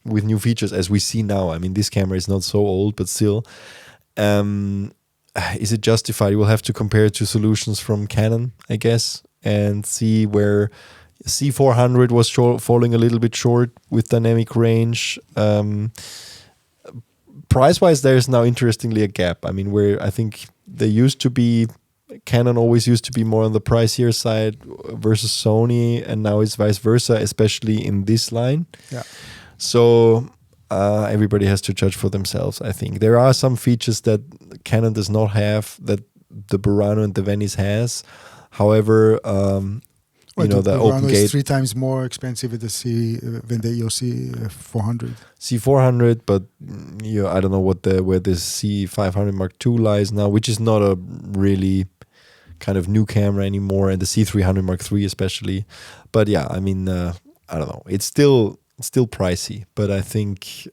with new features, as we see now. I mean, this camera is not so old, but still. Is it justified? We'll have to compare it to solutions from Canon, I guess, and see where C400 was falling a little bit short with dynamic range. price-wise, there's now interestingly a gap. I mean, where I think they used to be, Canon always used to be more on the pricier side versus Sony, and now it's vice versa, especially in this line. Yeah. So everybody has to judge for themselves, I think. There are some features that Canon does not have that the Burano and the Venice has. However, the Burano open is gate 3 times more expensive than the EOS 400. C400, but I don't know where this C500 Mark II lies now, which is not a really kind of new camera anymore, and the C300 Mark III especially. But yeah, I mean, I don't know. It's still pricey, but I think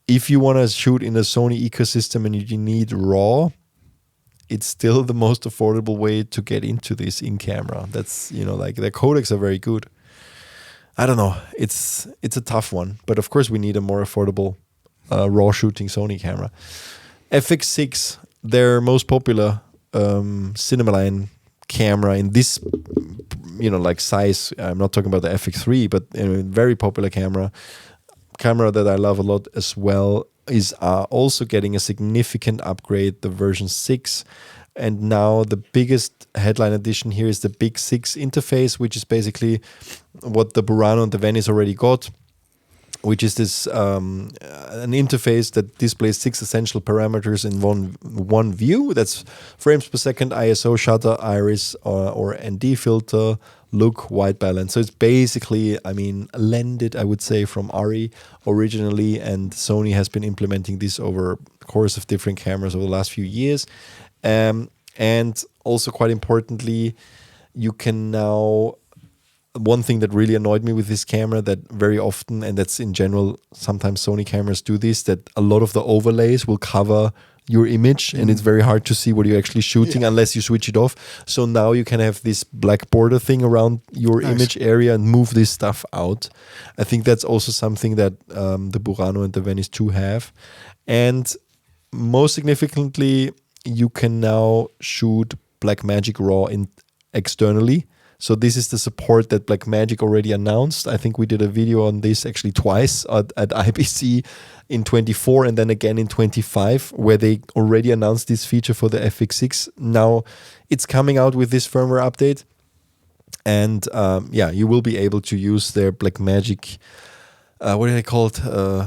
if you want to shoot in a Sony ecosystem and you need RAW, it's still the most affordable way to get into this in camera. That's, like their codecs are very good. I don't know. It's a tough one, but of course we need a more affordable RAW shooting Sony camera. FX6, their most popular cinema line camera in this, like size. I'm not talking about the FX3, but very popular camera that I love a lot as well, is also getting a significant upgrade, the version 6. And now the biggest headline addition here is the Big 6 interface, which is basically what the Burano and the Venice already got, which is this an interface that displays 6 essential parameters in one view. That's frames per second, ISO, shutter, iris, or ND filter, look, white balance. So it's basically, lended, I would say, from ARRI originally, and Sony has been implementing this over the course of different cameras over the last few years. And also quite importantly, you can now, one thing that really annoyed me with this camera, that very often, and that's in general, sometimes Sony cameras do this, that a lot of the overlays will cover your image, and it's very hard to see what you're actually shooting unless you switch it off. So now you can have this black border thing around your image area and move this stuff out. I think that's also something that the Burano and the Venice 2 have. And most significantly, you can now shoot Blackmagic RAW externally. So this is the support that Blackmagic already announced. I think we did a video on this actually twice at IBC in 24 and then again in 25, where they already announced this feature for the FX6. Now it's coming out with this firmware update. And you will be able to use their Blackmagic, what do they call it?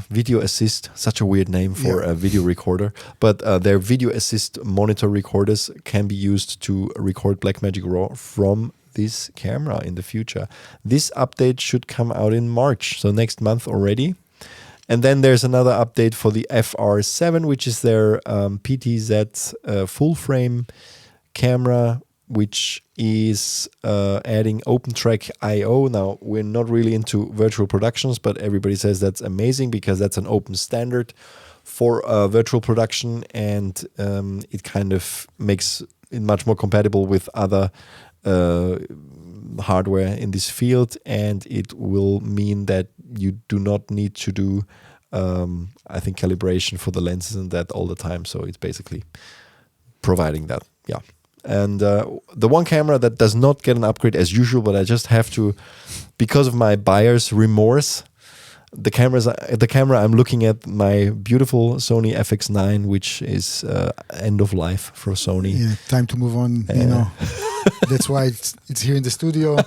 Video Assist. Such a weird name for a video recorder. But their Video Assist monitor recorders can be used to record Blackmagic RAW from this camera in the future. This update should come out in March, so next month already. And then there's another update for the FR7, which is their PTZ full frame camera, which is adding OpenTrack I/O. Now, we're not really into virtual productions, but everybody says that's amazing because that's an open standard for virtual production, and it kind of makes it much more compatible with other hardware in this field, and it will mean that you do not need to do I think calibration for the lenses and that all the time. So it's basically providing that. And the one camera that does not get an upgrade as usual, but I just have to, because of my buyer's remorse, the camera I'm looking at, my beautiful Sony FX9, which is end of life for Sony. Yeah, time to move on, Nino. That's why it's here in the studio.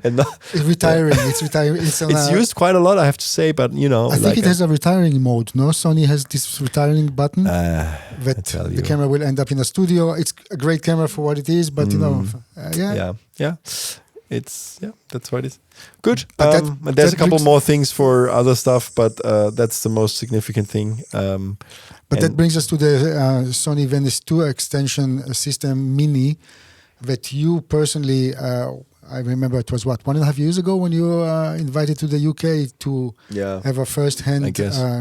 And it's retiring. It's retiring. It's used quite a lot, I have to say, but I think it has a retiring mode. No, Sony has this retiring button that the camera will end up in a studio. It's a great camera for what it is, but that's what it is. Good. There's a couple more things for other stuff, but that's the most significant thing. But that brings us to the Sony Venice 2 extension system mini that you personally, I remember it was 1.5 years ago when you were invited to the UK to have a first-hand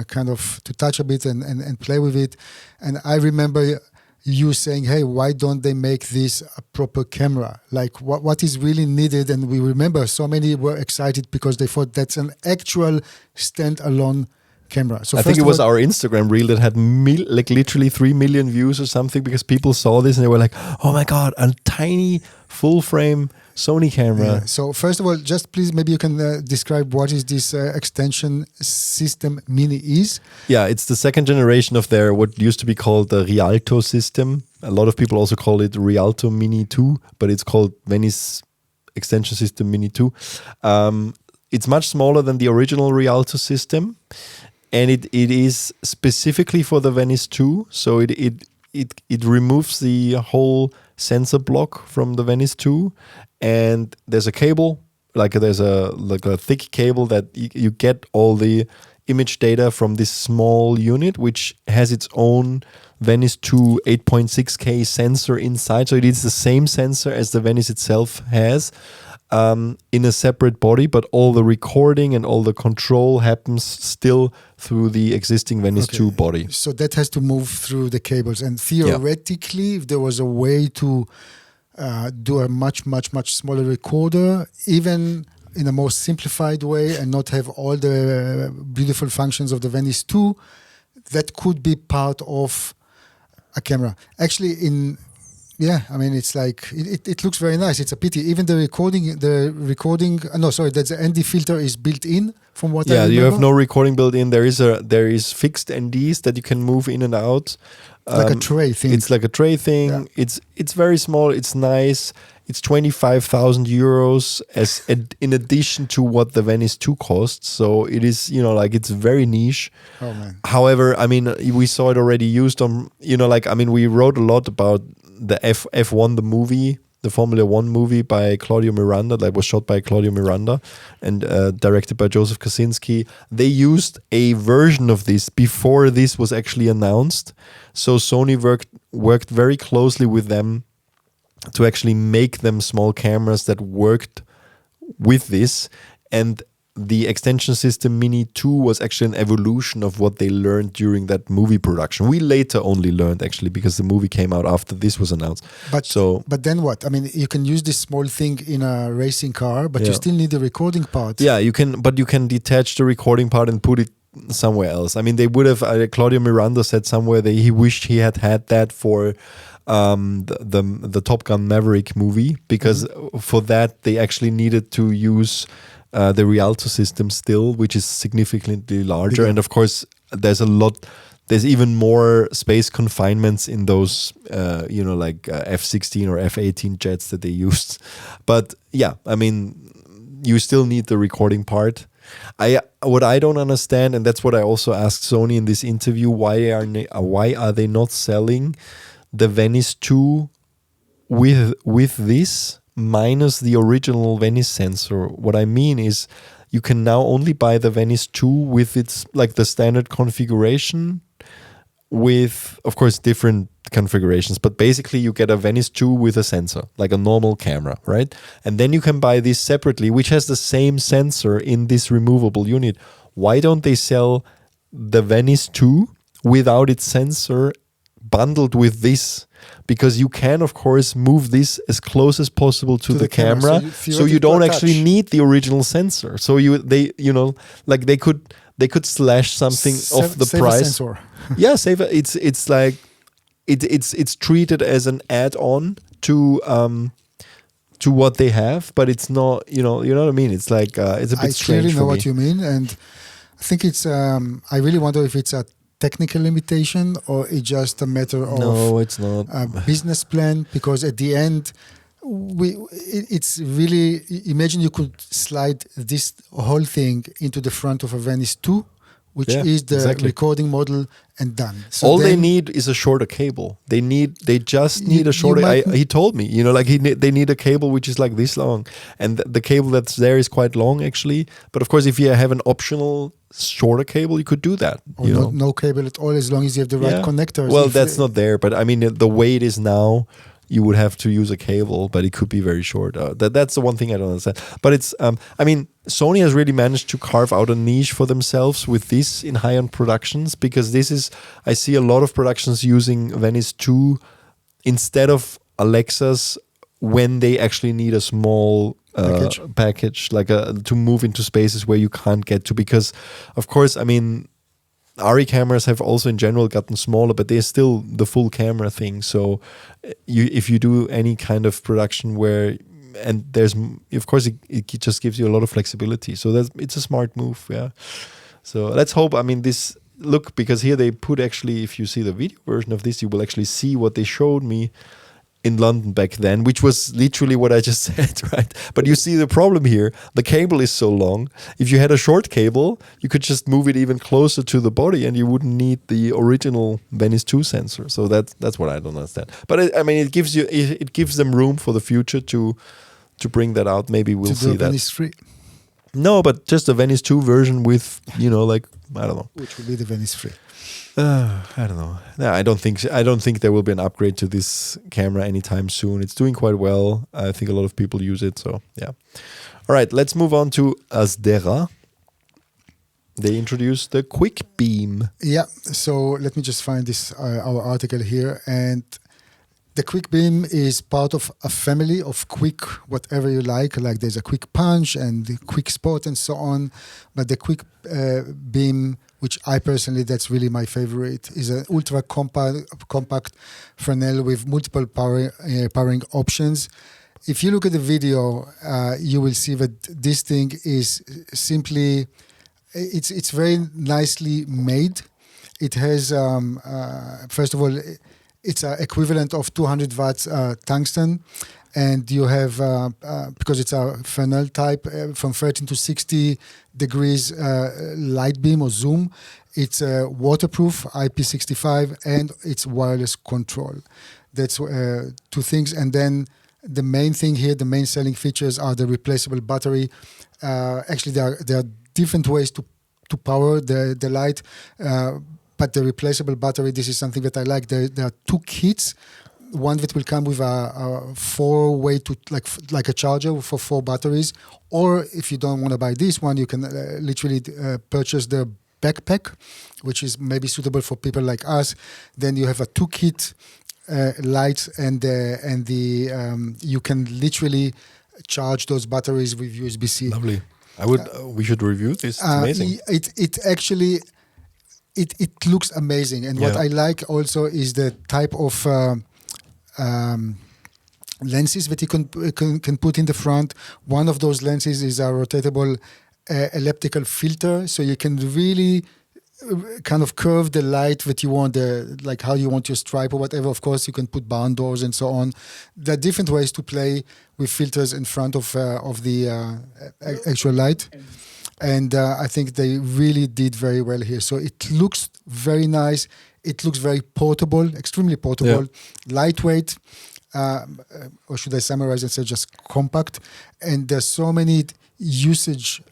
kind of to touch a bit and play with it. And I remember you saying, hey, why don't they make this a proper camera? Like what is really needed? And we remember so many were excited because they thought that's an actual standalone camera. So I think it was our Instagram reel that had literally 3 million views or something, because people saw this and they were like, oh my God, a tiny full frame Sony camera. Yeah. So first of all, just please, maybe you can describe what is this extension system Mini is. Yeah, it's the second generation of their what used to be called the Rialto system. A lot of people also call it Rialto Mini 2, but it's called VENICE Extension System Mini 2. It's much smaller than the original Rialto system, and it is specifically for the VENICE 2. So it removes the whole sensor block from the VENICE 2, and there's a cable, there's a thick cable that you get all the image data from this small unit, which has its own VENICE 2 8.6K sensor inside. So it is the same sensor as the VENICE itself has, in a separate body, but all the recording and all the control happens still through the existing VENICE 2 body. So that has to move through the cables. And theoretically, if there was a way to do a much smaller recorder, even in a more simplified way, and not have all the beautiful functions of the VENICE 2, that could be part of a camera. Actually, it's like it looks very nice. It's a pity. Even the recording. That's the ND filter is built in. From what I remember. You have no recording built in. There is fixed NDs that you can move in and out. Like a tray thing. It's like a tray thing. Yeah. It's very small. It's nice. It's 25,000 euros in addition to what the VENICE 2 costs. So it is, it's very niche. Oh man. However, we saw it already used on, we wrote a lot about the F1, the movie, the Formula 1 movie by Claudio Miranda, that was shot by Claudio Miranda and directed by Joseph Kosinski. They used a version of this before this was actually announced. So Sony worked very closely with them to actually make them small cameras that worked with this. And the extension system Mini 2 was actually an evolution of what they learned during that movie production. We later only learned, actually, because the movie came out after this was announced. But then what? You can use this small thing in a racing car, but you still need the recording part. Yeah, you can detach the recording part and put it somewhere else. They would have, Claudio Miranda said somewhere that he wished he had that for the Top Gun Maverick movie, because for that they actually needed to use the Rialto system still, which is significantly larger. And of course, there's even more space confinements in those, F-16 or F-18 jets that they used. But yeah, you still need the recording part. What I don't understand, and that's what I also asked Sony in this interview, why are they not selling the VENICE 2 with this minus the original VENICE sensor? What I mean is, you can now only buy the VENICE 2 with its the standard configuration, with of course different configurations, but basically you get a VENICE 2 with a sensor, like a normal camera, right? And then you can buy this separately, which has the same sensor in this removable unit. Why don't they sell the VENICE 2 without its sensor bundled with this? Because you can, of course, move this as close as possible to the camera, so you don't actually need the original sensor. So they could slash something off the price. Yeah, save it. It's like it's treated as an add-on to what they have, but it's not. You know what I mean? It's like it's a bit strange. I clearly know what you mean, and I think it's. I really wonder if it's a technical limitation or it's just a matter of it's not a business plan, because at the end it's really, imagine you could slide this whole thing into the front of a VENICE 2, which is the recording model, and done. So all they need is a shorter cable. They just need a shorter. He told me, they need a cable which is like this long, and the cable that's there is quite long actually. But of course, if you have an optional shorter cable, you could do that. Or no cable at all, as long as you have the right connectors. Well, that's not there, but the way it is now, you would have to use a cable, but it could be very short. That's the one thing I don't understand. But it's, Sony has really managed to carve out a niche for themselves with this in high-end productions, because I see a lot of productions using VENICE 2 instead of Alexas when they actually need a small package to move into spaces where you can't get to. Because, of course, ARRI cameras have also in general gotten smaller, but they're still the full camera thing. So if you do any kind of production where and there's of course it just gives you a lot of flexibility. So it's a smart move. Yeah. So let's hope. I mean, because here they put actually, if you see the video version of this, you will actually see what they showed me in London back then, which was literally what I just said, right? But you see the problem here, the cable is so long. If you had a short cable, you could just move it even closer to the body and you wouldn't need the original VENICE 2 sensor. So that's what I don't understand. But it gives them room for the future to bring that out. Maybe we'll see that. VENICE 3. No, but just a VENICE 2 version with, like, I don't know. Which will be the VENICE 3. I don't know. No, I don't think there will be an upgrade to this camera anytime soon. It's doing quite well. I think a lot of people use it. So yeah. All right, let's move on to Astera. They introduced the QuikBeam. Yeah. So let me just find this our article here, and the QuikBeam is part of a family of quick whatever you like. Like there's a quick punch and the quick spot and so on. But the QuikBeam, which I personally, that's really my favorite, is an ultra compact Fresnel with multiple powering options. If you look at the video, you will see that this thing is simply, it's very nicely made. It has, first of all, it's an equivalent of 200 watts tungsten. And you have, because it's a Fresnel type, from 13 to 60 degrees light beam or zoom. It's waterproof, IP65, and it's wireless control. That's two things. And then the main thing here, the main selling features are the replaceable battery. Actually, there are different ways to power the light, but the replaceable battery, this is something that I like. There are two kits. One that will come with a 4-way to like a charger for 4 batteries, or if you don't want to buy this one, you can literally purchase the backpack, which is maybe suitable for people like us. Then you have a 2-kit lights, and you can literally charge those batteries with USB-C. Lovely. We should review this. It's amazing. It actually it looks amazing, and what I like also is the type of lenses that you can put in the front. One of those lenses is a rotatable elliptical filter, so you can really kind of curve the light that you want, like how you want your stripe or whatever. Of course, you can put barn doors and so on. There are different ways to play with filters in front of the actual light. And I think they really did very well here. So it looks very nice. It looks very portable, extremely portable, lightweight, or should I summarize and say just compact? And there's so many usage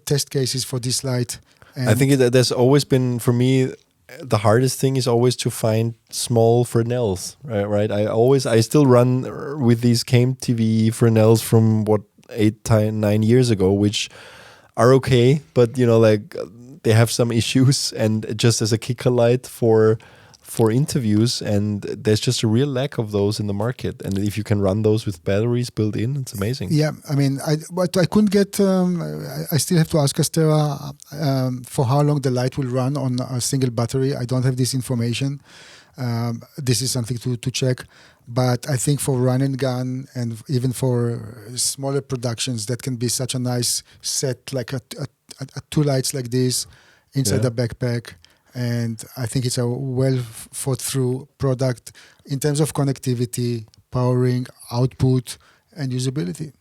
test cases for this light. And I think there's always been, for me, the hardest thing is always to find small Fresnels, right? I still run with these Came TV Fresnels from 8-9 years ago, which are okay, but they have some issues, and just as a kicker light for interviews, and there's just a real lack of those in the market. And if you can run those with batteries built in, it's amazing. Yeah, I mean, but I couldn't get. I still have to ask Astera for how long the light will run on a single battery. I don't have this information. This is something to check. But I think for run and gun, and even for smaller productions, that can be such a nice set, like a 2 lights like this inside a backpack. And I think it's a well thought through product in terms of connectivity, powering, output, and usability.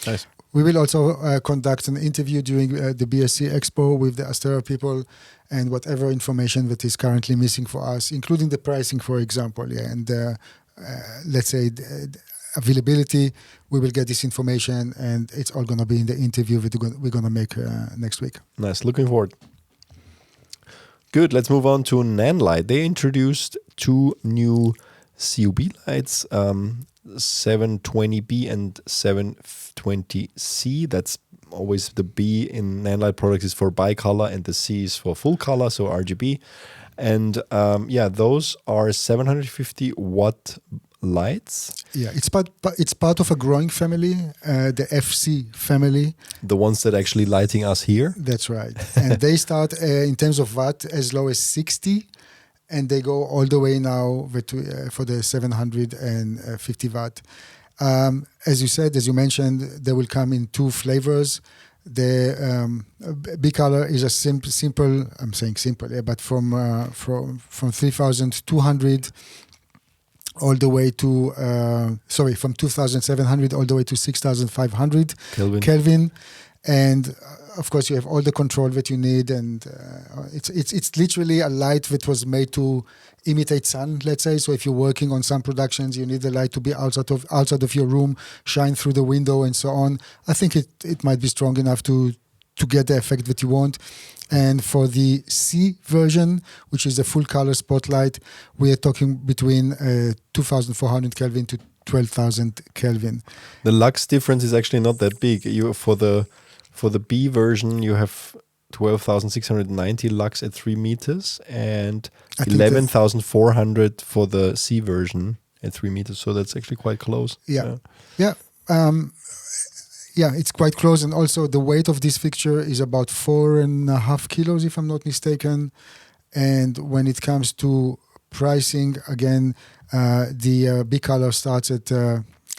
Nice. We will also conduct an interview during the BSC Expo with the Astera people, and whatever information that is currently missing for us, including the pricing, for example. Yeah, and let's say the availability, we will get this information, and it's all going to be in the interview that we're going to make next week. Nice. Looking forward. Good. Let's move on to NANLITE. They introduced 2 new CUB lights, 720B and 720C. That's always the B in NANLITE products is for bicolor, and the C is for full color, so RGB. And those are 750 watt lights. Yeah, it's part of a growing family, the FC family. The ones that actually lighting us here. That's right. And they start in terms of watt as low as 60, and they go all the way now for the 750 watt. As you said, as you mentioned, they will come in 2 flavors. The B color is a simple. I'm saying simple, yeah, but from 3,200 all the way to from 2,700 all the way to 6,500 Kelvin, and of course you have all the control that you need, and it's literally a light that was made to imitate sun, let's say. So if you're working on some productions, you need the light to be outside of your room, shine through the window and so on. I think it might be strong enough to get the effect that you want. And for the C version, which is the full color spotlight, we are talking between 2,400 Kelvin to 12,000 Kelvin. The lux difference is actually not that big. For the B version, you have 12,690 lux at 3 meters and 11,400 for the C version at 3 meters. So that's actually quite close. Yeah. It's quite close. And also the weight of this fixture is about 4.5 kilos, if I'm not mistaken. And when it comes to pricing, again, the B color starts at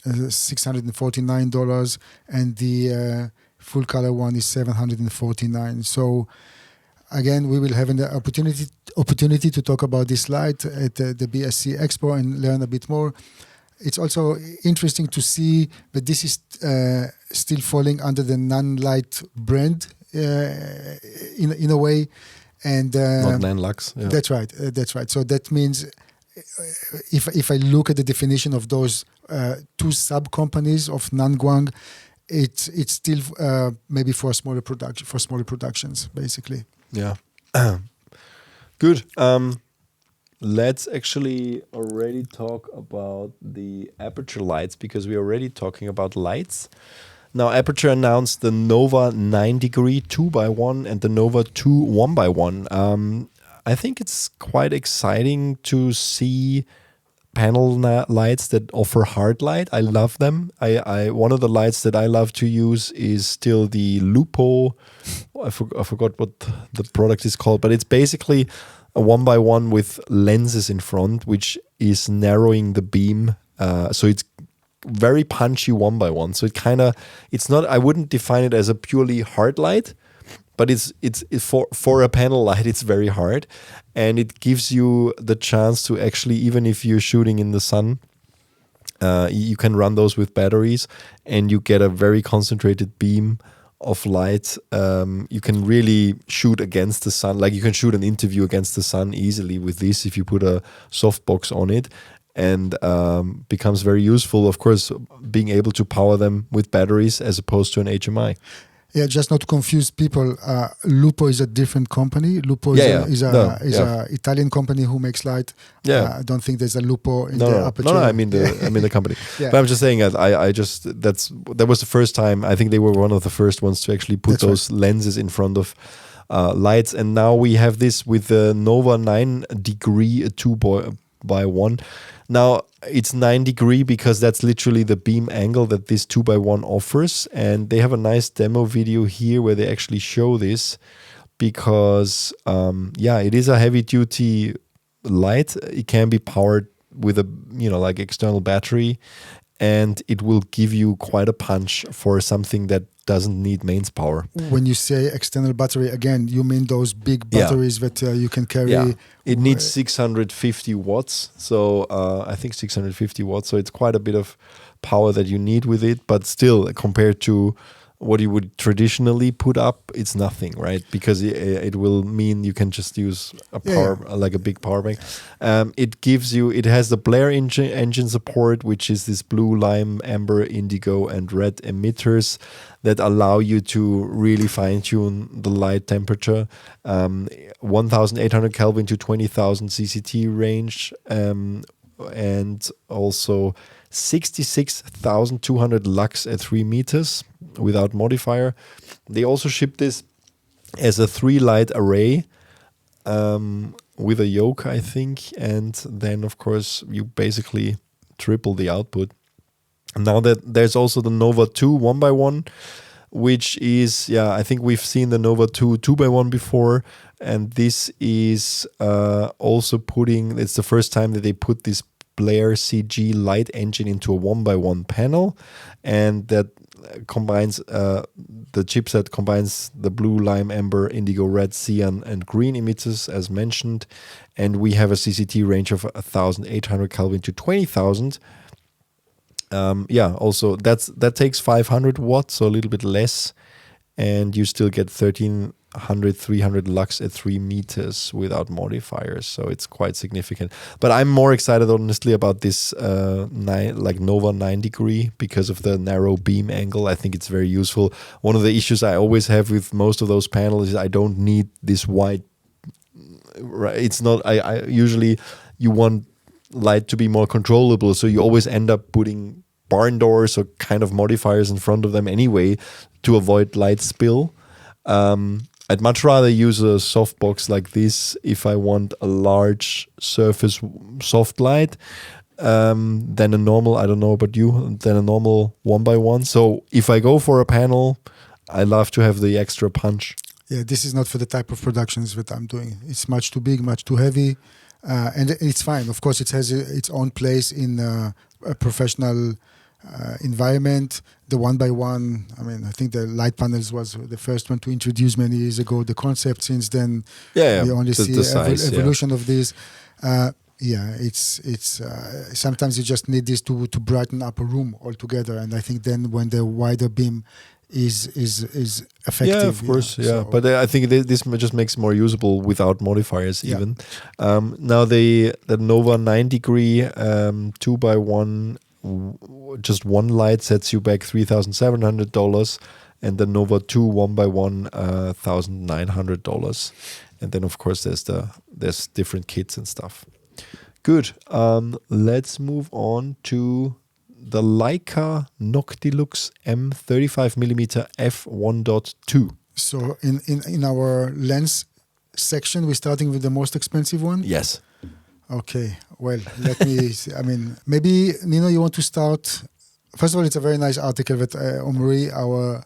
$649 and the full color one is $749. So again, we will have an opportunity to talk about this light at the BSC Expo and learn a bit more. It's also interesting to see that this is still falling under the NANLITE brand in a way, and not NANLux. Yeah. That's right. So that means if I look at the definition of those 2 sub companies of Nanguang, it's still maybe for smaller productions, basically. Yeah. Good. Let's actually already talk about the Aputure lights, because we're already talking about lights. Now, Aputure announced the Nova 9-degree 2x1 and the Nova 2 1x1. I think it's quite exciting to see panel lights that offer hard light. I love them. One of the lights that I love to use is still the Lupo. I forgot what the product is called, but it's basically a 1x1 with lenses in front, which is narrowing the beam. So it's very punchy 1x1. So it's not, I wouldn't define it as a purely hard light, but it's for a panel light, it's very hard. And it gives you the chance to actually, even if you're shooting in the sun, you can run those with batteries and you get a very concentrated beam of light. You can really shoot against the sun. Like you can shoot an interview against the sun easily with this if you put a softbox on it, and becomes very useful, of course, being able to power them with batteries as opposed to an HMI. Yeah, just not to confuse people. Lupo is a different company. Lupo is a Italian company who makes light. I don't think there's a Lupo in the Aputure. No, I mean the company. Yeah. But I'm just saying that that was the first time. I think they were one of the first ones to actually put those lenses in front of lights. And now we have this with the Nova 9-degree 2x1. Now it's 9-degree because that's literally the beam angle that this 2x1 offers, and they have a nice demo video here where they actually show this, because it is a heavy duty light. It can be powered with a like external battery, and it will give you quite a punch for something that doesn't need mains power. When you say external battery, again, you mean those big batteries that you can carry? Yeah. It needs 650 watts. So I think 650 watts. So it's quite a bit of power that you need with it. But still, compared to what you would traditionally put up, it's nothing, right? Because it will mean you can just use a power, like a big power bank. It has the Blair engine support, which is this blue, lime, amber, indigo, and red emitters that allow you to really fine tune the light temperature. 1,800 Kelvin to 20,000 CCT range, and also 66,200 lux at 3 meters without modifier. They also ship this as a 3-light array with a yoke, I think, and then of course you basically triple the output. Now that there's also the Nova 2 1x1, which is, I think we've seen the Nova 2 2x1 before, and this is also it's the first time that they put this Blair CG light engine into a 1x1 panel, and that combines the chipset combines the blue, lime, amber, indigo, red, cyan, and green emitters as mentioned, and we have a CCT range of 1,800 Kelvin to 20,000. Also that takes 500 watts, so a little bit less, and you still get 300 lux at 3 meters without modifiers, so it's quite significant. But I'm more excited honestly about this Nova 9-degree because of the narrow beam angle. I think it's very useful. One of the issues I always have with most of those panels is I don't need this wide. It's not. I usually you want light to be more controllable, so you always end up putting barn doors or kind of modifiers in front of them anyway to avoid light spill. I'd much rather use a softbox like this if I want a large surface soft light than a normal, I don't know about you, than a normal 1x1. So if I go for a panel, I love to have the extra punch. Yeah, this is not for the type of productions that I'm doing. It's much too big, much too heavy, and it's fine. Of course, it has its own place in a professional environment. The 1x1, I mean, I think the light panels was the first one to introduce many years ago. The concept since then, we only see the size, evolution of this. It's sometimes you just need this to brighten up a room altogether. And I think then when the wider beam is effective. Yeah, of course, yeah. So, but I think this just makes it more usable without modifiers even. Now the Nova 9-degree 2x1 just one light sets you back $3,700, and the Nova 2 1x1 $1,900, and then of course there's different kits and stuff. Good. Let's move on to the Leica Noctilux-M 35mm f1.2. So in our lens section, we're starting with the most expensive one. Yes. Okay, well, let me I mean, maybe, Nino, you want to start? First of all, it's a very nice article that Omri, our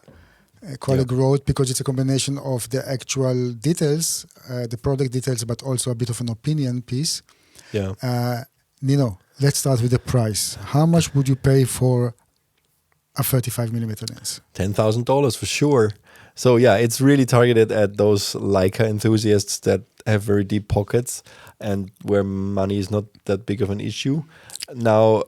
colleague, wrote, because it's a combination of the actual details, the product details, but also a bit of an opinion piece. Yeah. Nino, let's start with the price. How much would you pay for a 35mm lens? $10,000 for sure. So yeah, it's really targeted at those Leica enthusiasts that have very deep pockets and where money is not that big of an issue. Now,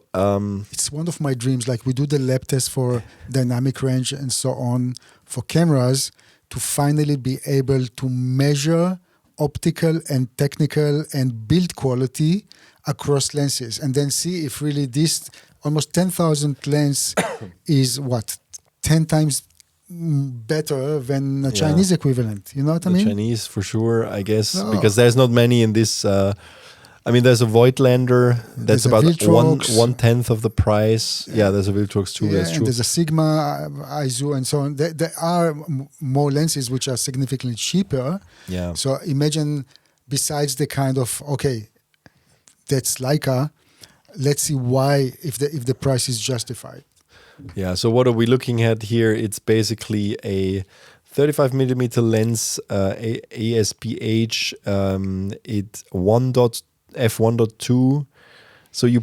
it's one of my dreams. Like, we do the lab test for dynamic range and so on for cameras, to finally be able to measure optical and technical and build quality across lenses, and then see if really this almost 10,000 lens is 10 times better than a Chinese equivalent. You know what I mean? Chinese for sure, I guess, because there's not many in this. I mean, there's a Voigtlander that's about 1/10 of the price. Yeah, there's a Viltrox too. That's true. There's a Sigma, ISO, and so on. There are more lenses which are significantly cheaper. Yeah. So imagine, besides the kind of, okay, that's Leica, let's see why, if the price is justified. Yeah, so what are we looking at here? It's basically a 35mm lens, ASPH, it's f1.2. So you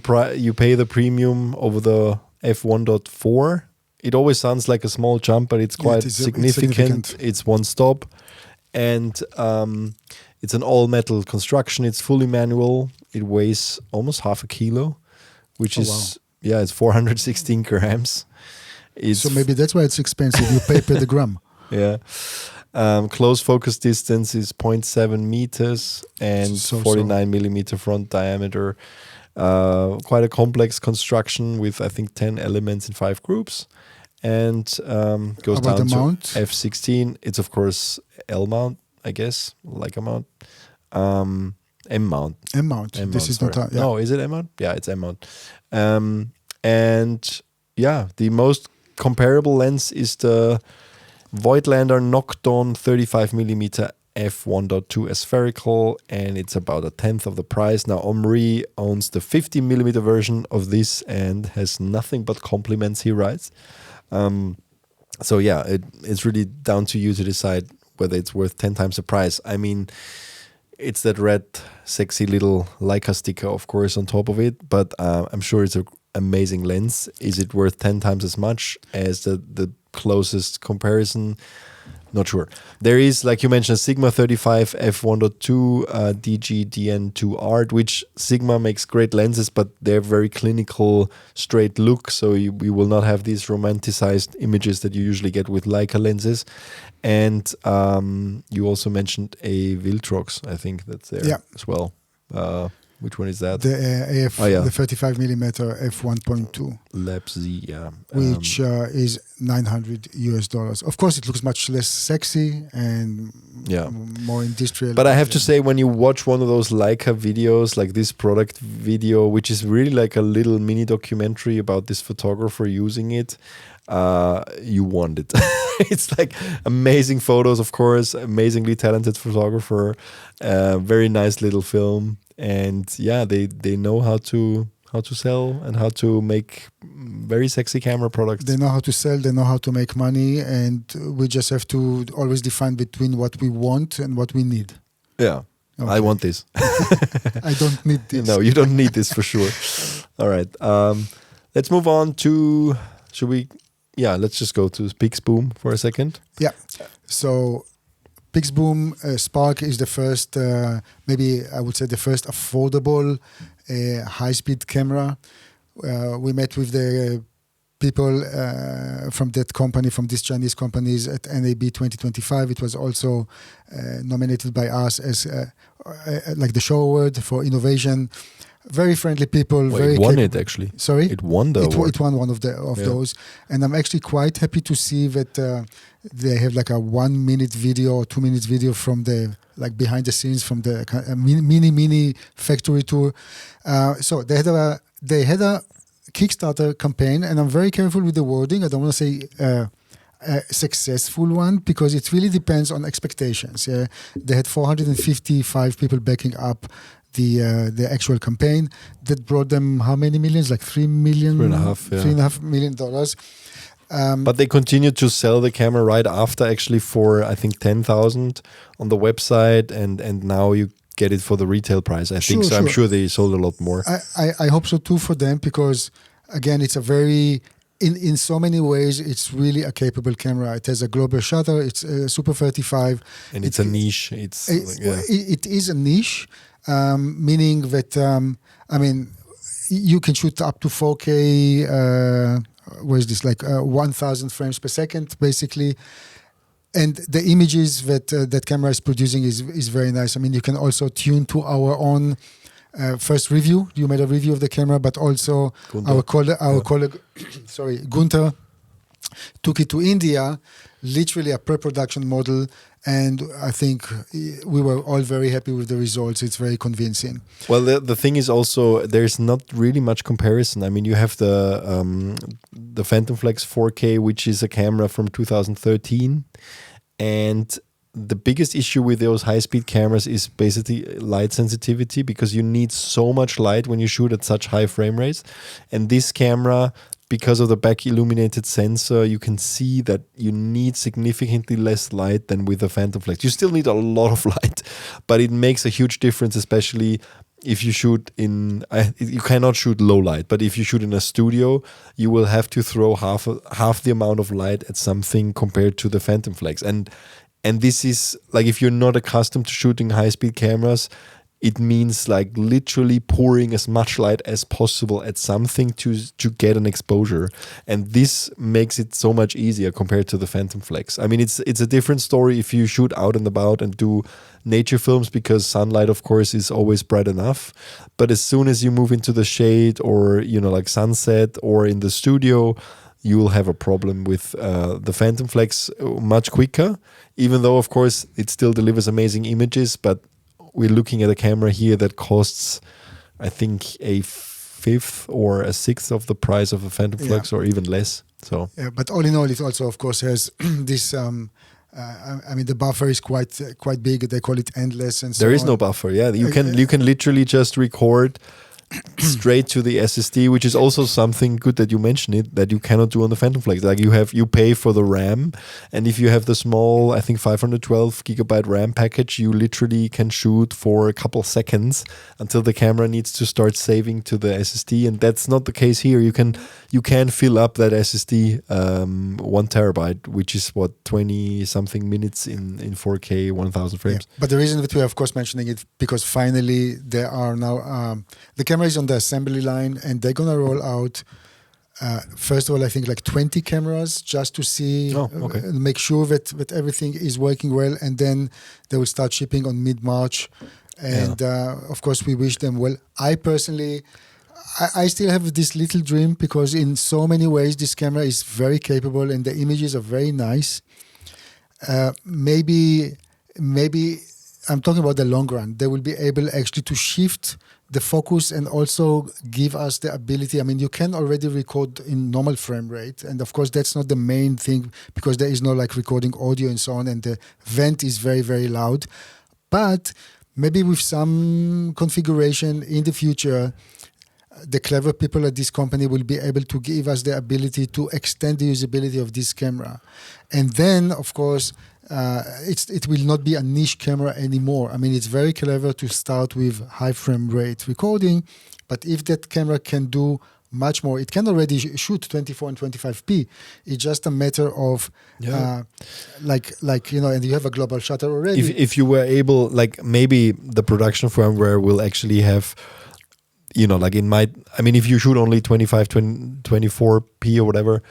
pay the premium over the f1.4. It always sounds like a small jump, but it's quite significant. It's one stop, and it's an all-metal construction. It's fully manual. It weighs almost half a kilo, which is... Yeah, it's 416 grams. So maybe that's why it's expensive. You pay per the gram. Yeah. Close focus distance is 0.7 meters and 49mm front diameter. Quite a complex construction with, I think, 10 elements in 5 groups. And goes down to mount? f16. It's, of course, L mount, I guess, like a mount. M mount. M mount. This is not a, No, is it M mount? Yeah, it's M mount. And yeah, the most comparable lens is the Voigtlander Nocton 35mm f1.2 aspherical, and it's about 1/10 of the price. Now, Omri owns the 50mm version of this and has nothing but compliments, he writes. So yeah, it's really down to you to decide whether it's worth 10 times the price. I mean, it's that red, sexy little Leica sticker, of course, on top of it. But I'm sure it's an amazing lens. Is it worth 10 times as much as the closest comparison? Not sure. There is, like you mentioned, Sigma 35 f1.2 DG-DN2 Art, which Sigma makes great lenses, but they're very clinical, straight look. So we will not have these romanticized images that you usually get with Leica lenses. And you also mentioned a Viltrox, I think that's there as well. Which one is that? The the 35mm f1.2 Lab Z, yeah. Which is $900. Of course, it looks much less sexy and more industrial. But I have to say, when you watch one of those Leica videos, like this product video, which is really like a little mini documentary about this photographer using it, you want it. It's like amazing photos, of course, amazingly talented photographer, very nice little film. And they know how to sell and how to make very sexy camera products. They know how to sell, they know how to make money, and we just have to always define between what we want and what we need. Yeah, okay. I want this. I don't need this. No, you don't need this for sure. All right, let's move on to, let's just go to Pixboom for a second. Yeah, so Pixboom Spark is the first, maybe I would say the first affordable high-speed camera. We met with the people from that company, from these Chinese companies at NAB 2025. It was also nominated by us as like the show award for innovation. Very friendly people. Well, it won it actually. Sorry? It won the award. It won one of those. And I'm actually quite happy to see that they have like a 1 minute video or 2 minutes video from the behind the scenes from the mini factory tour. So they had a Kickstarter campaign, and I'm very careful with the wording. I don't want to say a successful one because it really depends on expectations. Yeah, they had 455 people backing up the actual campaign that brought them how many millions? Like $3.5 million. But they continued to sell the camera right after, actually, for I think 10,000 on the website, and now you get it for the retail price. I think so. I'm sure they sold a lot more. I hope so too for them, because again, it's a very in so many ways it's really a capable camera. It has a global shutter. It's a Super 35, and it's a niche. It is a niche. Meaning that you can shoot up to 4K. What is this, like 1,000 frames per second, basically, and the images that camera is producing is very nice. I mean, you can also tune to our own first review. You made a review of the camera, but also our colleague, Gunther, took it to India, literally a pre-production model. And I think we were all very happy with the results. It's very convincing. Well, the thing is also, there's not really much comparison. I mean, you have the Phantom Flex 4K, which is a camera from 2013. And the biggest issue with those high-speed cameras is basically light sensitivity, because you need so much light when you shoot at such high frame rates. And this camera, because of the back illuminated sensor, you can see that you need significantly less light than with the Phantom Flex. You still need a lot of light, but it makes a huge difference, especially if you shoot in, you cannot shoot low light, but if you shoot in a studio, you will have to throw half the amount of light at something compared to the Phantom Flex. And this is like, if you're not accustomed to shooting high-speed cameras, it means like literally pouring as much light as possible at something to get an exposure. And this makes it so much easier compared to the Phantom Flex. I mean, it's a different story if you shoot out and about and do nature films, because sunlight, of course, is always bright enough. But as soon as you move into the shade, or, like sunset, or in the studio, you will have a problem with the Phantom Flex much quicker, even though, of course, it still delivers amazing images. But we're looking at a camera here that costs, I think, a fifth or a sixth of the price of a Phantom Flex, or even less. So, but all in all, it also, of course, has this. I mean, the buffer is quite big. They call it endless, and so there is no buffer. Yeah, you can literally just record straight to the SSD, which is also something good that you mentioned it, that you cannot do on the Phantom Flex. Like you pay for the RAM, and if you have the small, I think 512 gigabyte RAM package, you literally can shoot for a couple seconds until the camera needs to start saving to the SSD, and that's not the case here. You can fill up that SSD 1 terabyte, which is what, 20 something minutes in 4K 1000 frames. Yeah. But the reason that we are of course mentioning it, because finally there are now the camera is on the assembly line, and they're gonna roll out first of all, I think like 20 cameras just to see, make sure that everything is working well, and then they will start shipping on mid-March. And of course, we wish them well. I personally, I still have this little dream, because in so many ways this camera is very capable and the images are very nice. Maybe I'm talking about the long run. They will be able actually to shift the focus and also give us the ability. I mean, you can already record in normal frame rate, and of course that's not the main thing, because there is no like recording audio and so on, and the vent is very, very loud. But maybe with some configuration in the future, the clever people at this company will be able to give us the ability to extend the usability of this camera. And then, of course, it will not be a niche camera anymore. I mean, it's very clever to start with high frame rate recording, but if that camera can do much more, it can already shoot 24 and 25p. It's just a matter of like you know, and you have a global shutter already. If you were able, like maybe the production firmware will actually have, you know, like if you shoot only 24p or whatever,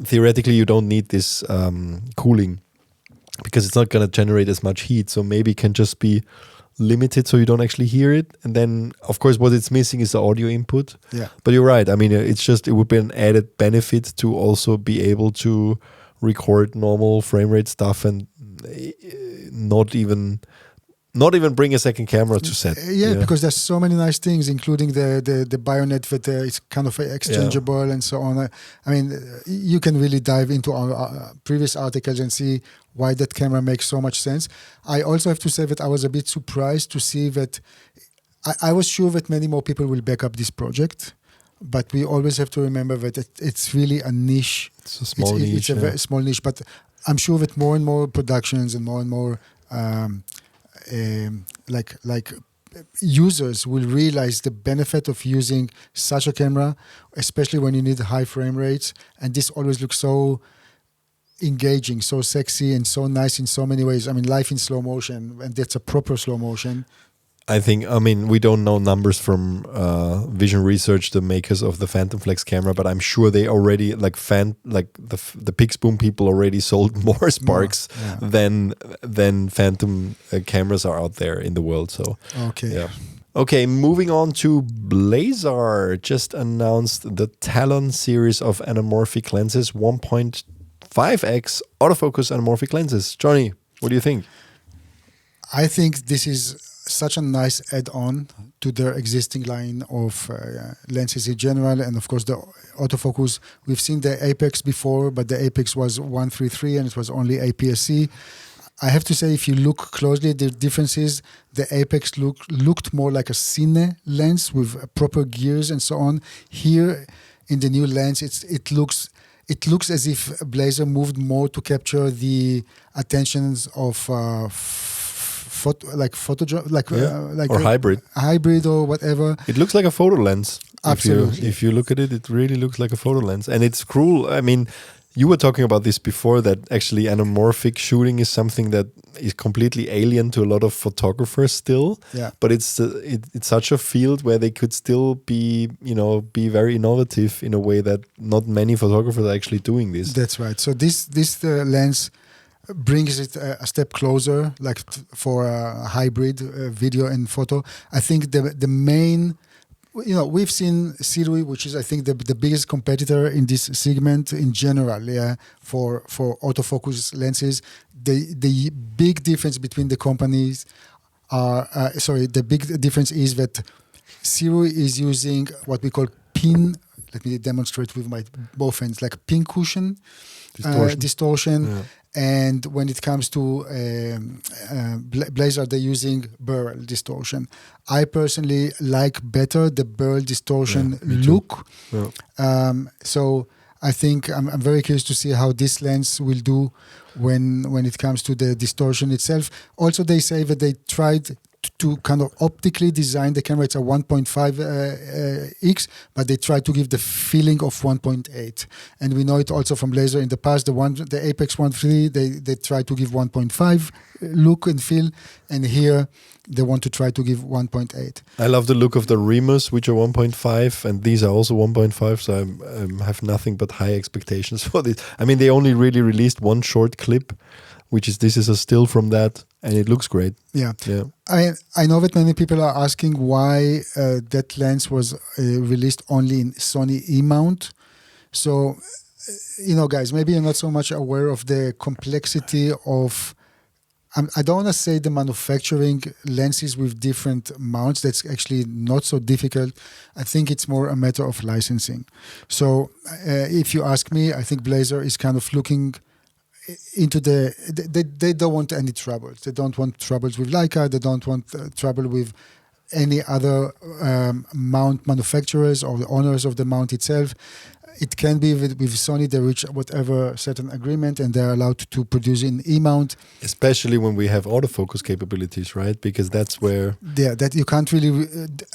theoretically you don't need this cooling, because it's not going to generate as much heat. So maybe it can just be limited so you don't actually hear it. And then, of course, what it's missing is the audio input. Yeah. But you're right. I mean, it would be an added benefit to also be able to record normal frame rate stuff and not even bring a second camera to set. Because there's so many nice things, including the bayonet that is kind of exchangeable and so on. I mean, you can really dive into our previous articles and see why that camera makes so much sense. I also have to say that I was a bit surprised to see that I was sure that many more people will back up this project, but we always have to remember that it's really a niche. It's a small niche. It's a very small niche, but I'm sure that more and more productions and more like users will realize the benefit of using such a camera, especially when you need high frame rates. And this always looks so engaging, so sexy, and so nice in so many ways. I mean, life in slow motion, and that's a proper slow motion. I mean, we don't know numbers from Vision Research, the makers of the Phantom Flex camera, but I'm sure they already the Pixboom people already sold more Sparks than Phantom cameras are out there in the world. So okay, moving on to Blazar. Just announced the Talon series of anamorphic lenses, 1.5x autofocus anamorphic lenses. Johnny, what do you think? I think this is such a nice add-on to their existing line of lenses in general, and of course the autofocus. We've seen the Apex before, but the Apex was 133 and it was only APS-C. I have to say, if you look closely, the difference is the Apex looked more like a cine lens with proper gears and so on. Here in the new lens, it looks as if Blazar moved more to capture the attentions of or hybrid or whatever. It looks like a photo lens. Absolutely. If you look at it, it really looks like a photo lens, and it's cool. I mean, you were talking about this before, that actually anamorphic shooting is something that is completely alien to a lot of photographers still. Yeah. But it's such a field where they could still be very innovative in a way that not many photographers are actually doing this. That's right. So this lens brings it a step closer, like for a hybrid video and photo. I think the main, we've seen Sirui, which is I think the biggest competitor in this segment in general, for autofocus lenses. The big difference between the companies the big difference is that Sirui is using what we call pin. Let me demonstrate with my both hands, like pin cushion distortion. And when it comes to Blazar, they're using burl distortion. I personally like better the burl distortion look. Yeah. So I think I'm very curious to see how this lens will do when it comes to the distortion itself. Also, they say that they tried to kind of optically design the camera. It's a 1.5x, but they try to give the feeling of 1.8. And we know it also from Blazar in the past. The Apex 1.3, they try to give 1.5 look and feel, and here they want to try to give 1.8. I love the look of the Remus, which are 1.5, and these are also 1.5. So I have nothing but high expectations for this. I mean, they only really released one short clip, this is a still from that, and it looks great. Yeah. I know that many people are asking why that lens was released only in Sony E-mount. So, guys, maybe you're not so much aware of the complexity of, I don't want to say the manufacturing lenses with different mounts. That's actually not so difficult. I think it's more a matter of licensing. So if you ask me, I think Blazar is kind of looking into they don't want any troubles. They don't want troubles with Leica. They don't want trouble with any other mount manufacturers or the owners of the mount itself. It can be with Sony, they reach whatever certain agreement and they're allowed to produce in E-mount. Especially when we have autofocus capabilities, right? Because that's where... Yeah, that you can't really...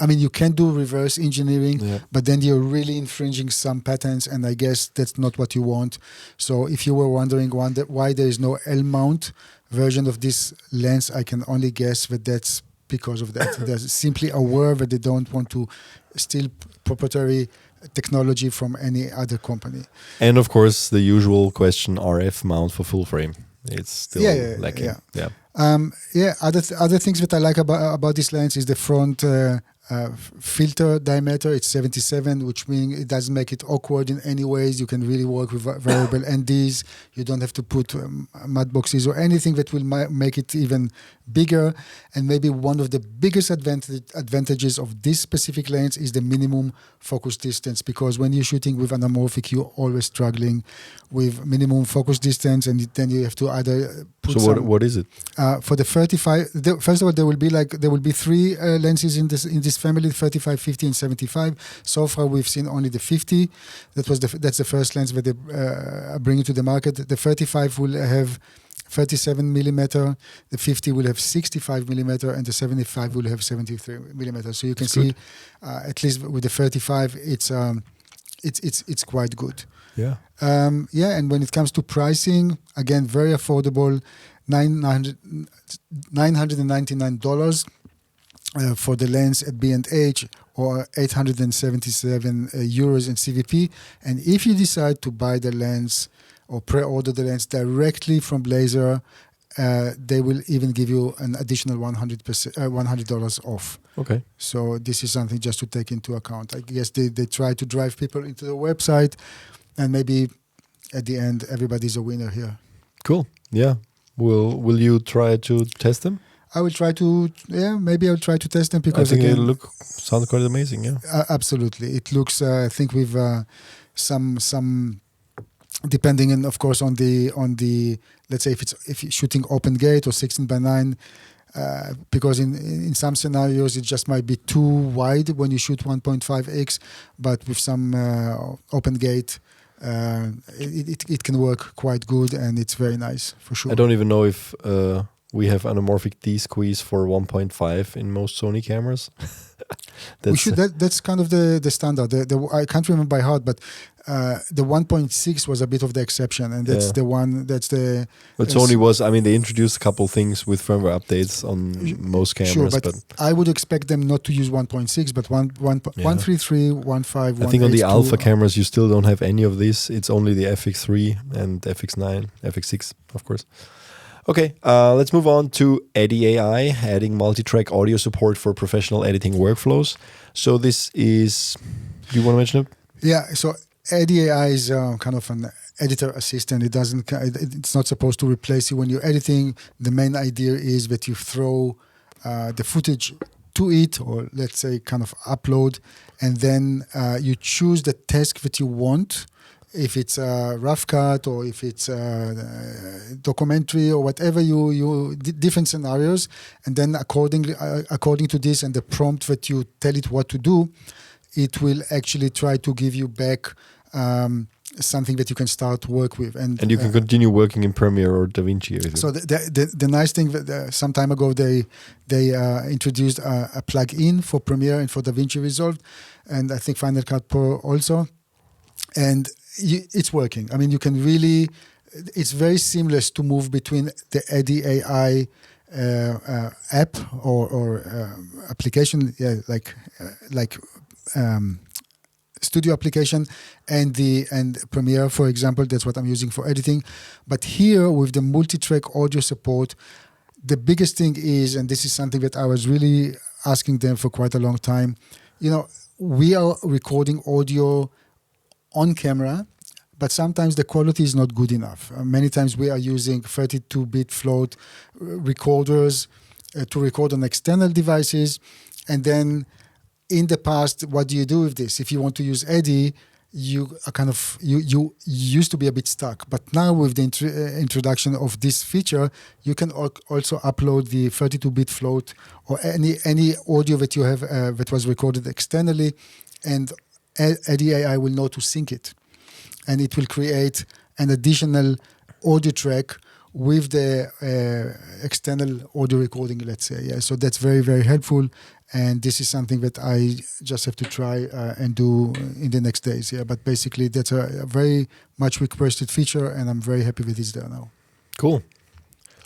you can do reverse engineering, but then you're really infringing some patents, and I guess that's not what you want. So if you were wondering why there is no L-mount version of this lens, I can only guess that that's because of that. They're simply aware that they don't want to steal proprietary technology from any other company. And of course, the usual question: RF mount for full frame. It's still lacking. Other things that I like about this lens is the front filter diameter. It's 77, which means it doesn't make it awkward in any ways. You can really work with variable NDs. You don't have to put mud boxes or anything that will make it even bigger. And maybe one of the biggest advantages of this specific lens is the minimum focus distance, because when you're shooting with anamorphic, you're always struggling with minimum focus distance, and then you have to either put what is it? For the 35, first of all, there will be three lenses in this family: 35, 50, and 75. So far, we've seen only the 50. That's the first lens that they are bringing to the market. The 35 will have 37 millimeter, the 50 will have 65 millimeter, and the 75 will have 73 millimeter. So you can see, at least with the 35, it's quite good. Yeah. And when it comes to pricing, again, very affordable, $999 for the lens at B&H, or 877 euros in CVP. And if you decide to buy the lens or pre-order the lens directly from Blazar, they will even give you an additional $100 off. Okay. So this is something just to take into account. I guess they try to drive people into the website, and maybe at the end everybody's a winner here. Cool. Yeah. Will you try to test them? I will try to. Maybe I'll try to test them, because I think again, they sound quite amazing. Yeah. Absolutely, it looks. I think with some. Depending on, of course, on the let's say if you're shooting open gate or 16:9, because in some scenarios it just might be too wide when you shoot 1.5x, but with some open gate, it can work quite good, and it's very nice for sure. I don't even know if we have anamorphic D-squeeze for 1.5 in most Sony cameras. That's kind of the standard. I can't remember by heart, but the 1.6 was a bit of the exception, and that's the one. But Sony was. I mean, they introduced a couple things with firmware updates on most cameras. Sure, but I would expect them not to use 1.6, but 133, 1.5. I think on the alpha cameras you still don't have any of this. It's only the FX3 and FX9, FX6, of course. Okay, let's move on to Eddy AI, adding multi-track audio support for professional editing workflows. So this is, do you want to mention it? Yeah, so Eddy AI is kind of an editor assistant. It's not supposed to replace you when you're editing. The main idea is that you throw the footage to it, or let's say kind of upload, and then you choose the task that you want. if it's a rough cut or if it's a documentary or whatever, different scenarios, and then according to this and the prompt that you tell it what to do, it will actually try to give you back something that you can start work with, and you can continue working in Premiere or DaVinci. So the nice thing that some time ago they introduced a plug-in for Premiere and for DaVinci Resolve, and I think Final Cut Pro also, and it's working. I mean, you can really, it's very seamless to move between the Eddy AI app or application, like studio application and Premiere, for example. That's what I'm using for editing. But here with the multi-track audio support, the biggest thing is, and this is something that I was really asking them for quite a long time, we are recording audio on camera, but sometimes the quality is not good enough. Many times we are using 32-bit float recorders to record on external devices, and then in the past, what do you do with this? If you want to use Eddy, you used to be a bit stuck. But now with the introduction of this feature, you can also upload the 32-bit float or any audio that you have that was recorded externally, and Eddy AI will know to sync it, and it will create an additional audio track with the external audio recording, let's say. Yeah, so that's very, very helpful. And this is something that I just have to try and do in the next days. Yeah, but basically that's a very much requested feature, and I'm very happy with this there now. Cool.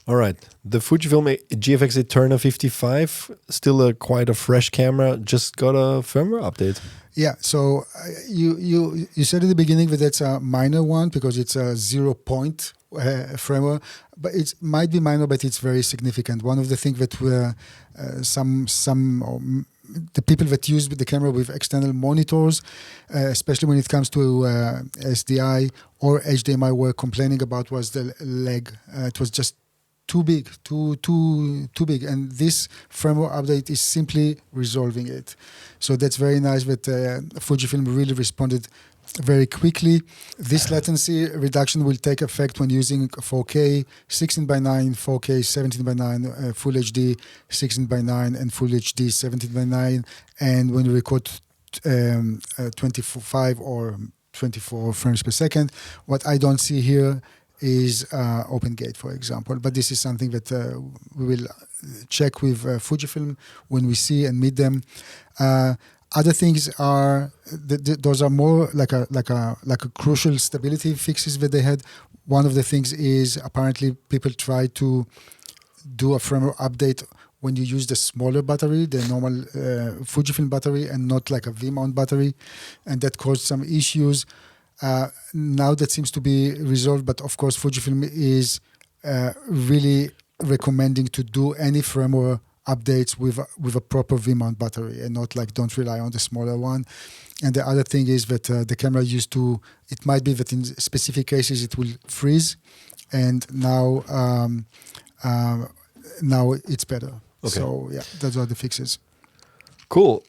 All right. The Fujifilm GFX Eterna 55, still quite a fresh camera, just got a firmware update. Yeah, so you said at the beginning that that's a minor one because it's a 0-point firmware, but it might be minor, but it's very significant. One of the things that the people that use the camera with external monitors, especially when it comes to SDI or HDMI, were complaining about was the lag. It was just too big, too big, and this firmware update is simply resolving it. So that's very nice that Fujifilm really responded very quickly. This latency reduction will take effect when using 4K 16:9, 4K 17:9, Full HD 16:9, and Full HD 17:9, and when you record 25 or 24 frames per second. What I don't see here is OpenGate, for example, but this is something that we will check with Fujifilm when we see and meet them. Other things are those are more like a crucial stability fixes that they had. One of the things is apparently people try to do a firmware update when you use the smaller battery, the normal Fujifilm battery, and not like a V-mount battery, and that caused some issues. Now that seems to be resolved, but of course Fujifilm is really recommending to do any firmware updates with a proper V-mount battery and not like don't rely on the smaller one. And the other thing is that the camera it might be that in specific cases it will freeze, and now it's better. Okay. So yeah, those are the fixes. Cool.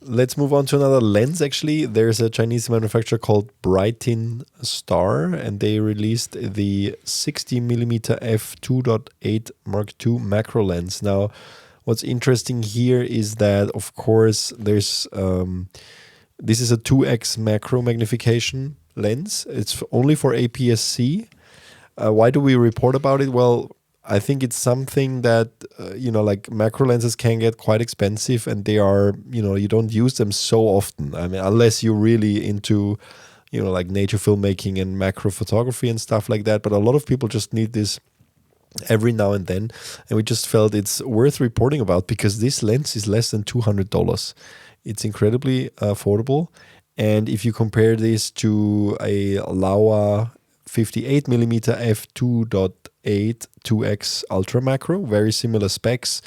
Let's move on to another lens. Actually, there's a Chinese manufacturer called Brightin Star, and they released the 60mm f2.8 Mark II macro lens. Now, what's interesting here is that, of course, there's this is a 2x macro magnification lens. It's only for APS-C. Why do we report about it? Well, I think it's something that, like macro lenses can get quite expensive, and they are, you don't use them so often. I mean, unless you're really into, like nature filmmaking and macro photography and stuff like that. But a lot of people just need this every now and then. And we just felt it's worth reporting about because this lens is less than $200. It's incredibly affordable. And if you compare this to a Laowa 58mm f2.8 2x ultra macro, very similar specs,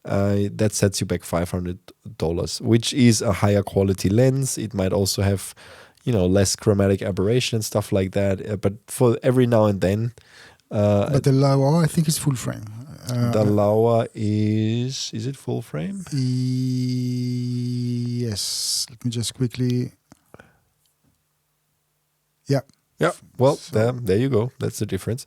that sets you back $500, which is a higher quality lens. It might also have, less chromatic aberration and stuff like that. But for every now and then. But the Laowa, I think, is full frame. The Laowa is it full frame? Yes. Let me just quickly. Yeah. Yeah, well, there you go. That's the difference.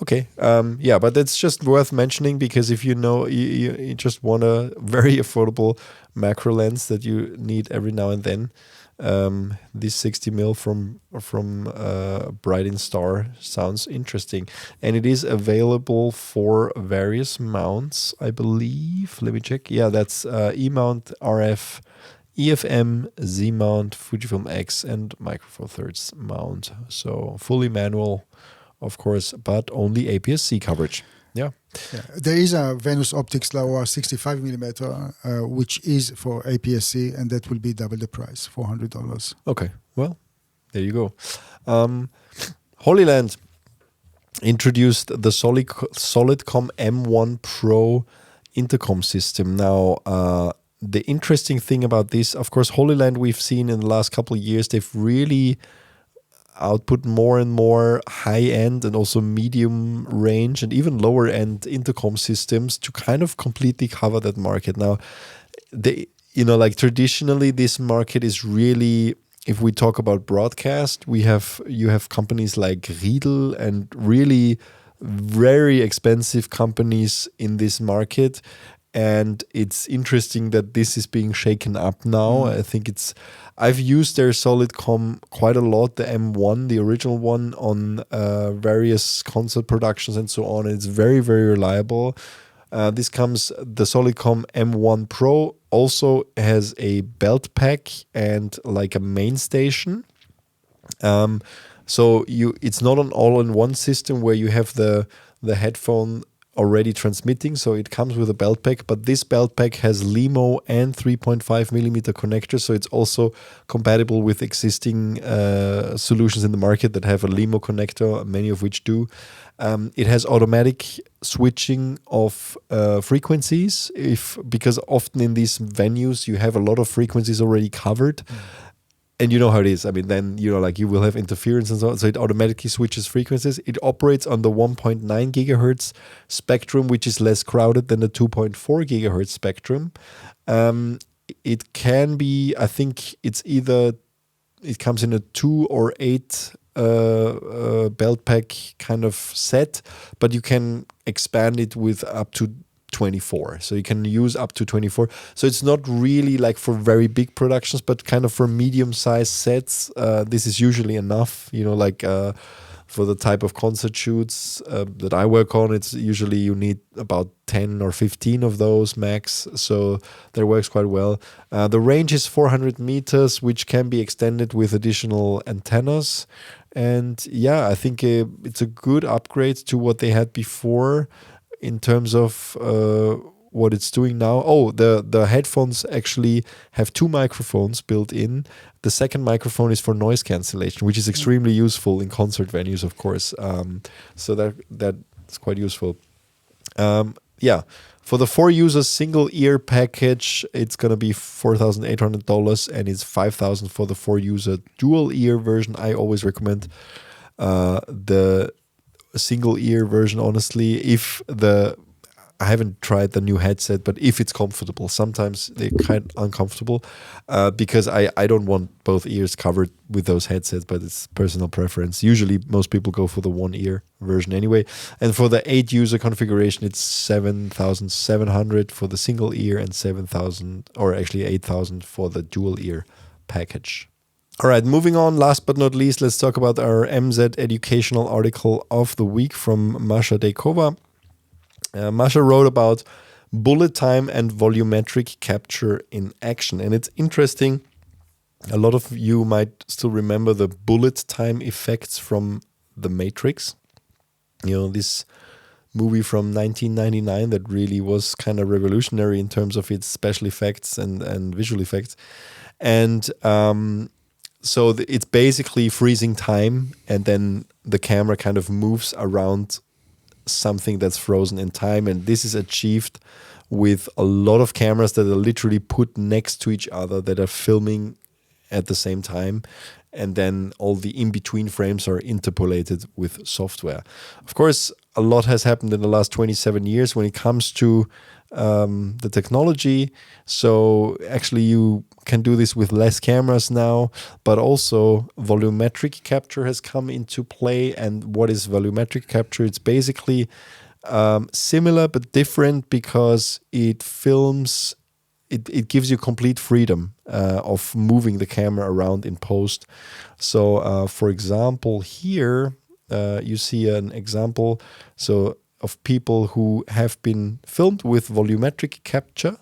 Okay, yeah, but that's just worth mentioning because if you know you just want a very affordable macro lens that you need every now and then, this 60mm from Brightin Star sounds interesting, and it is available for various mounts, I believe. Let me check. Yeah, that's E-mount, RF. EFM, Z mount, Fujifilm X, and Micro Four Thirds mount. So fully manual, of course, but only APS-C coverage. Yeah. There is a Venus Optics Laowa 65mm, which is for APS-C, and that will be double the price, $400. Okay. Well, there you go. Holy Land introduced the Solidcom M1 Pro intercom system. Now, the interesting thing about this, of course, Holy Land we've seen in the last couple of years, they've really output more and more high-end and also medium range and even lower-end intercom systems to kind of completely cover that market. Now, traditionally, this market is really, if we talk about broadcast, you have companies like Riedel and really very expensive companies in this market. And it's interesting that this is being shaken up now. I think I've used their Solidcom quite a lot, the M1, the original one, on various concert productions and so on. It's very, very reliable. The Solidcom M1 Pro also has a belt pack and like a main station. So it's not an all-in-one system where you have the headphone already transmitting, so it comes with a belt pack, but this belt pack has LEMO and 3.5mm connectors, so it's also compatible with existing solutions in the market that have a LEMO connector, many of which do. It has automatic switching of frequencies, because often in these venues you have a lot of frequencies already covered. And you know how it is. I mean, then, you will have interference and so on. So it automatically switches frequencies. It operates on the 1.9 gigahertz spectrum, which is less crowded than the 2.4 gigahertz spectrum. It can be, I think it's either, it comes in a 2 or 8 belt pack kind of set, but you can expand it with up to 24, so you can use up to 24. So it's not really like for very big productions, but kind of for medium-sized sets. This is usually enough, for the type of concert shoots that I work on. It's usually you need about 10 or 15 of those max, so that works quite well. The range is 400 meters, which can be extended with additional antennas. And yeah, I think it's a good upgrade to what they had before in terms of what it's doing now. Oh, the headphones actually have 2 microphones built in. The second microphone is for noise cancellation, which is extremely useful in concert venues, of course. So that's quite useful. For the 4-user single ear package, it's going to be $4,800, and it's $5,000 for the 4-user dual ear version. I always recommend the single ear version, honestly. I haven't tried the new headset, but if it's comfortable, sometimes they're kind of uncomfortable because I don't want both ears covered with those headsets, but it's personal preference. Usually most people go for the 1-ear version anyway. And for the 8-user configuration, it's $7,700 for the single ear and $7,000, or actually $8,000 for the dual ear package. All right, moving on. Last but not least, let's talk about our MZ educational article of the week from Masha Dekova. Masha wrote about bullet time and volumetric capture in action. And it's interesting. A lot of you might still remember the bullet time effects from The Matrix. This movie from 1999 that really was kind of revolutionary in terms of its special effects and visual effects. And so it's basically freezing time, and then the camera kind of moves around something that's frozen in time. And this is achieved with a lot of cameras that are literally put next to each other that are filming at the same time. And then all the in-between frames are interpolated with software. Of course, a lot has happened in the last 27 years when it comes to the technology. So actually you can do this with less cameras now, but also volumetric capture has come into play. And what is volumetric capture? It's basically similar but different because it films, it gives you complete freedom of moving the camera around in post. So for example, here you see an example of people who have been filmed with volumetric capture,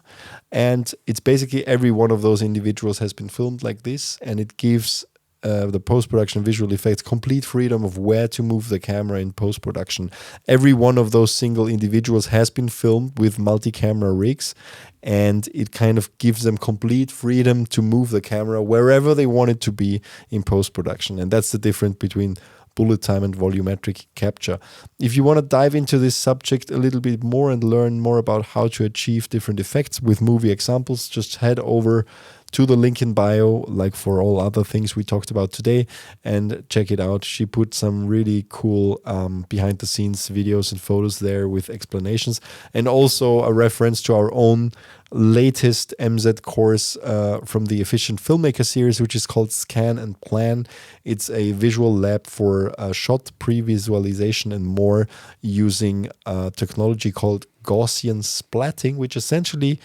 and it's basically every one of those individuals has been filmed like this, and it gives the post-production visual effects complete freedom of where to move the camera in post-production. Every one of those single individuals has been filmed with multi-camera rigs, and it kind of gives them complete freedom to move the camera wherever they want it to be in post-production. And that's the difference between bullet time and volumetric capture. If you want to dive into this subject a little bit more and learn more about how to achieve different effects with movie examples, just head over to the link in bio, like for all other things we talked about today, and check it out. She put some really cool behind the scenes videos and photos there with explanations, and also a reference to our own latest MZ course from the Efficient Filmmaker series, which is called Scan and Plan. It's a visual lab for shot pre-visualization and more using technology called Gaussian splatting, which essentially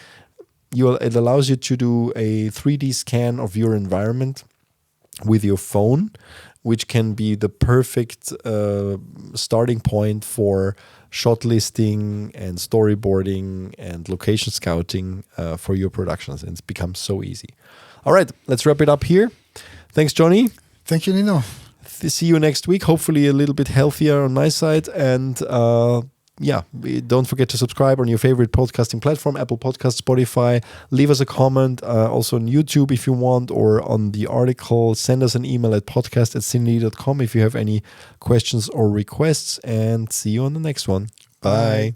it allows you to do a 3D scan of your environment with your phone, which can be the perfect starting point for shot listing and storyboarding and location scouting for your productions. And it's become so easy. All right, let's wrap it up here. Thanks, Johnny. Thank you, Nino. See you next week. Hopefully a little bit healthier on my side. And don't forget to subscribe on your favorite podcasting platform, Apple Podcasts, Spotify. Leave us a comment also on YouTube if you want, or on the article. Send us an email at podcast@cineady.com if you have any questions or requests. And see you on the next one. Bye.